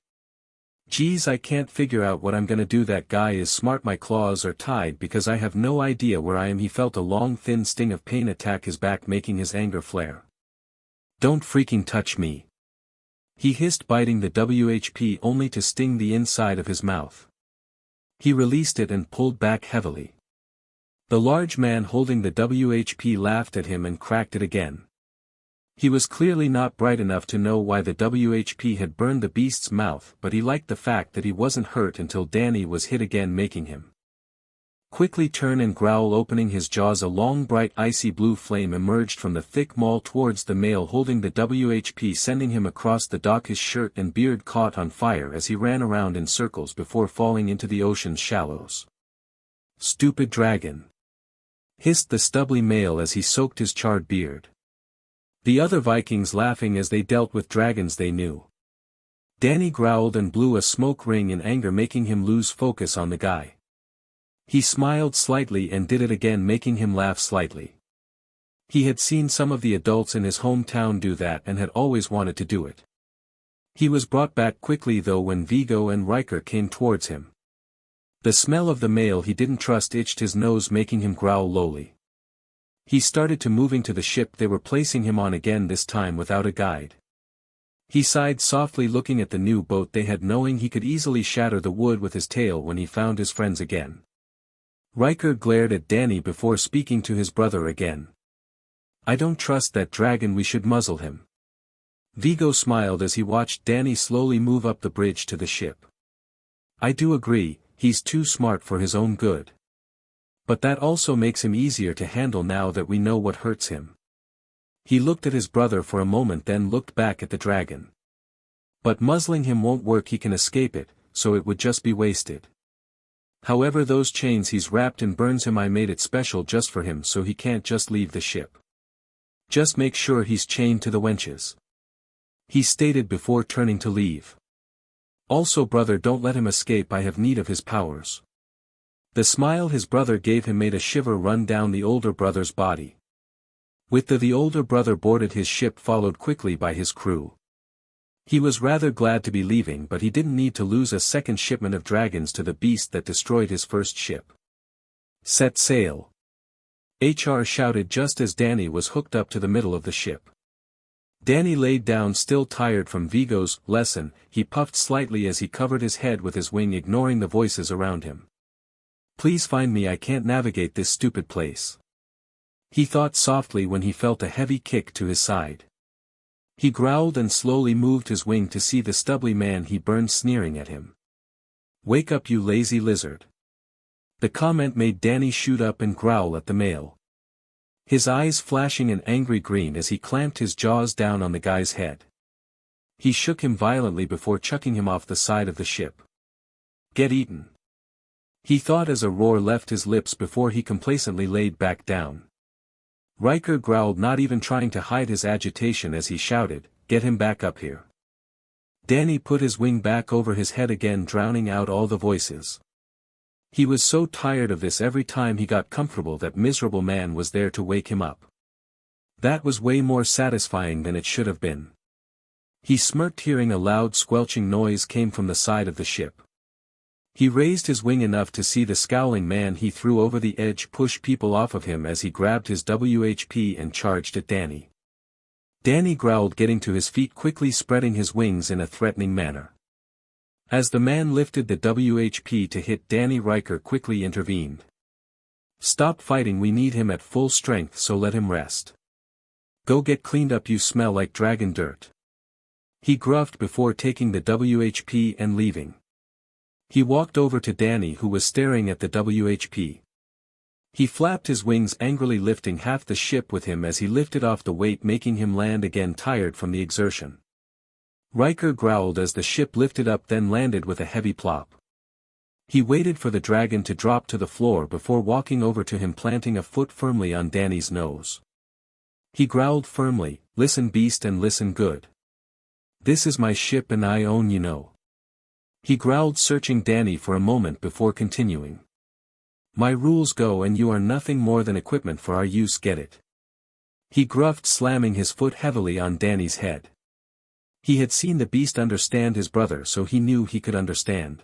"Geez, I can't figure out what I'm gonna do. That guy is smart. My claws are tied because I have no idea where I am." He felt a long thin sting of pain attack his back, making his anger flare. "Don't freaking touch me," he hissed, biting the WHP only to sting the inside of his mouth. He released it and pulled back heavily. The large man holding the WHP laughed at him and cracked it again. He was clearly not bright enough to know why the WHP had burned the beast's mouth, but he liked the fact that he wasn't hurt until Danny was hit again, making him quickly turn and growl. Opening his jaws, a long bright icy blue flame emerged from the thick maw towards the male holding the WHP, sending him across the dock. His shirt and beard caught on fire as he ran around in circles before falling into the ocean's shallows. "Stupid dragon," hissed the stubbly male as he soaked his charred beard. The other Vikings laughing as they dealt with dragons they knew. Danny growled and blew a smoke ring in anger, making him lose focus on the guy. He smiled slightly and did it again, making him laugh slightly. He had seen some of the adults in his hometown do that and had always wanted to do it. He was brought back quickly though when Vigo and Riker came towards him. The smell of the male he didn't trust itched his nose, making him growl lowly. He started to moving to the ship they were placing him on again, this time without a guide. He sighed softly, looking at the new boat they had, knowing he could easily shatter the wood with his tail when he found his friends again. Riker glared at Danny before speaking to his brother again. "I don't trust that dragon, we should muzzle him." Vigo smiled as he watched Danny slowly move up the bridge to the ship. "I do agree, he's too smart for his own good. But that also makes him easier to handle now that we know what hurts him." He looked at his brother for a moment, then looked back at the dragon. "But muzzling him won't work, he can escape it, so it would just be wasted. However, those chains he's wrapped in burns him. I made it special just for him, so he can't just leave the ship. Just make sure he's chained to the wenches," he stated before turning to leave. "Also brother, don't let him escape, I have need of his powers." The smile his brother gave him made a shiver run down the older brother's body. With the older brother boarded his ship followed quickly by his crew. He was rather glad to be leaving but he didn't need to lose a second shipment of dragons to the beast that destroyed his first ship. Set sail. HR shouted just as Danny was hooked up to the middle of the ship. Danny laid down still tired from Vigo's lesson, he puffed slightly as he covered his head with his wing ignoring the voices around him. Please find me, I can't navigate this stupid place. He thought softly when he felt a heavy kick to his side. He growled and slowly moved his wing to see the stubbly man he burned sneering at him. Wake up you lazy lizard. The comment made Danny shoot up and growl at the male. His eyes flashing an angry green as he clamped his jaws down on the guy's head. He shook him violently before chucking him off the side of the ship. Get eaten. He thought as a roar left his lips before he complacently laid back down. Riker growled, not even trying to hide his agitation as he shouted, get him back up here. Danny put his wing back over his head again, drowning out all the voices. He was so tired of this every time he got comfortable that miserable man was there to wake him up. That was way more satisfying than it should have been. He smirked hearing a loud squelching noise came from the side of the ship. He raised his wing enough to see the scowling man he threw over the edge push people off of him as he grabbed his WHP and charged at Danny. Danny growled, getting to his feet quickly, spreading his wings in a threatening manner. As the man lifted the WHP to hit Danny, Riker quickly intervened. Stop fighting, we need him at full strength, so let him rest. Go get cleaned up, you smell like dragon dirt. He gruffed before taking the WHP and leaving. He walked over to Danny who was staring at the WHP. He flapped his wings angrily, lifting half the ship with him as he lifted off the weight, making him land again tired from the exertion. Riker growled as the ship lifted up, then landed with a heavy plop. He waited for the dragon to drop to the floor before walking over to him, planting a foot firmly on Danny's nose. He growled firmly, listen beast and listen good. This is my ship and I own, you know. He growled, searching Danny for a moment before continuing. My rules go and you are nothing more than equipment for our use, get it? He gruffed, slamming his foot heavily on Danny's head. He had seen the beast understand his brother, so he knew he could understand.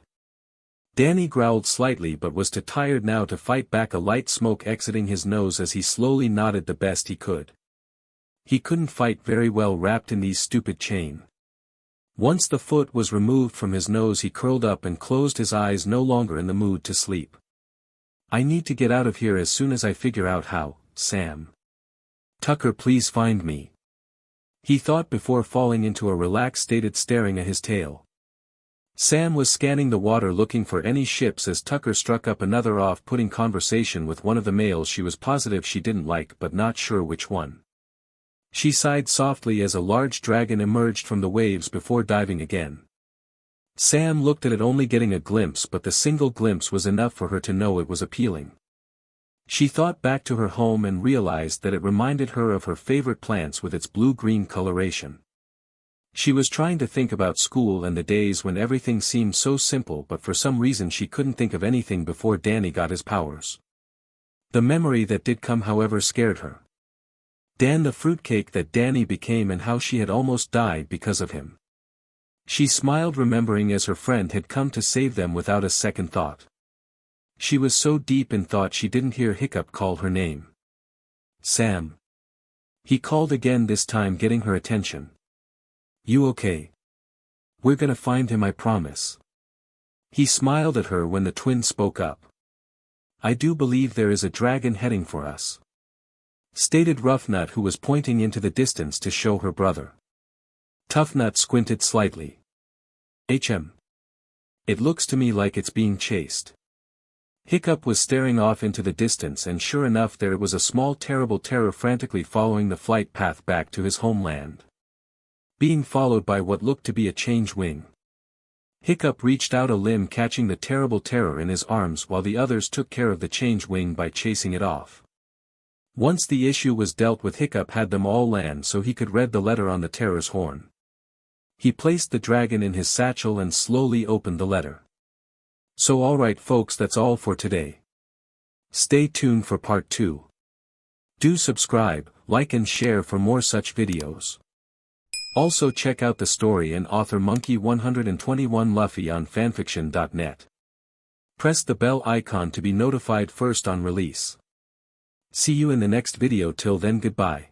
Danny growled slightly but was too tired now to fight back, a light smoke exiting his nose as he slowly nodded the best he could. He couldn't fight very well wrapped in these stupid chain. Once the foot was removed from his nose, he curled up and closed his eyes, no longer in the mood to sleep. I need to get out of here as soon as I figure out how, Sam. Tucker, please find me. He thought before falling into a relaxed state, staring at his tail. Sam was scanning the water looking for any ships as Tucker struck up another off-putting conversation with one of the males she was positive she didn't like but not sure which one. She sighed softly as a large dragon emerged from the waves before diving again. Sam looked at it, only getting a glimpse, but the single glimpse was enough for her to know it was appealing. She thought back to her home and realized that it reminded her of her favorite plants with its blue-green coloration. She was trying to think about school and the days when everything seemed so simple, but for some reason she couldn't think of anything before Danny got his powers. The memory that did come, however, scared her. Dan, the fruitcake that Danny became, and how she had almost died because of him. She smiled, remembering as her friend had come to save them without a second thought. She was so deep in thought she didn't hear Hiccup call her name. Sam. He called again, this time getting her attention. You okay? We're gonna find him, I promise. He smiled at her when the twin spoke up. I do believe there is a dragon heading for us, stated Roughnut, who was pointing into the distance to show her brother. Toughnut squinted slightly. It looks to me like it's being chased. Hiccup was staring off into the distance, and sure enough there was a small terrible terror frantically following the flight path back to his homeland. Being followed by what looked to be a change wing. Hiccup reached out a limb, catching the terrible terror in his arms, while the others took care of the change wing by chasing it off. Once the issue was dealt with, Hiccup had them all land so he could read the letter on the terror's horn. He placed the dragon in his satchel and slowly opened the letter. So alright folks, that's all for today. Stay tuned for part 2. Do subscribe, like and share for more such videos. Also check out the story and author Monkey 121 Luffy on fanfiction.net. Press the bell icon to be notified first on release. See you in the next video. Till then, goodbye.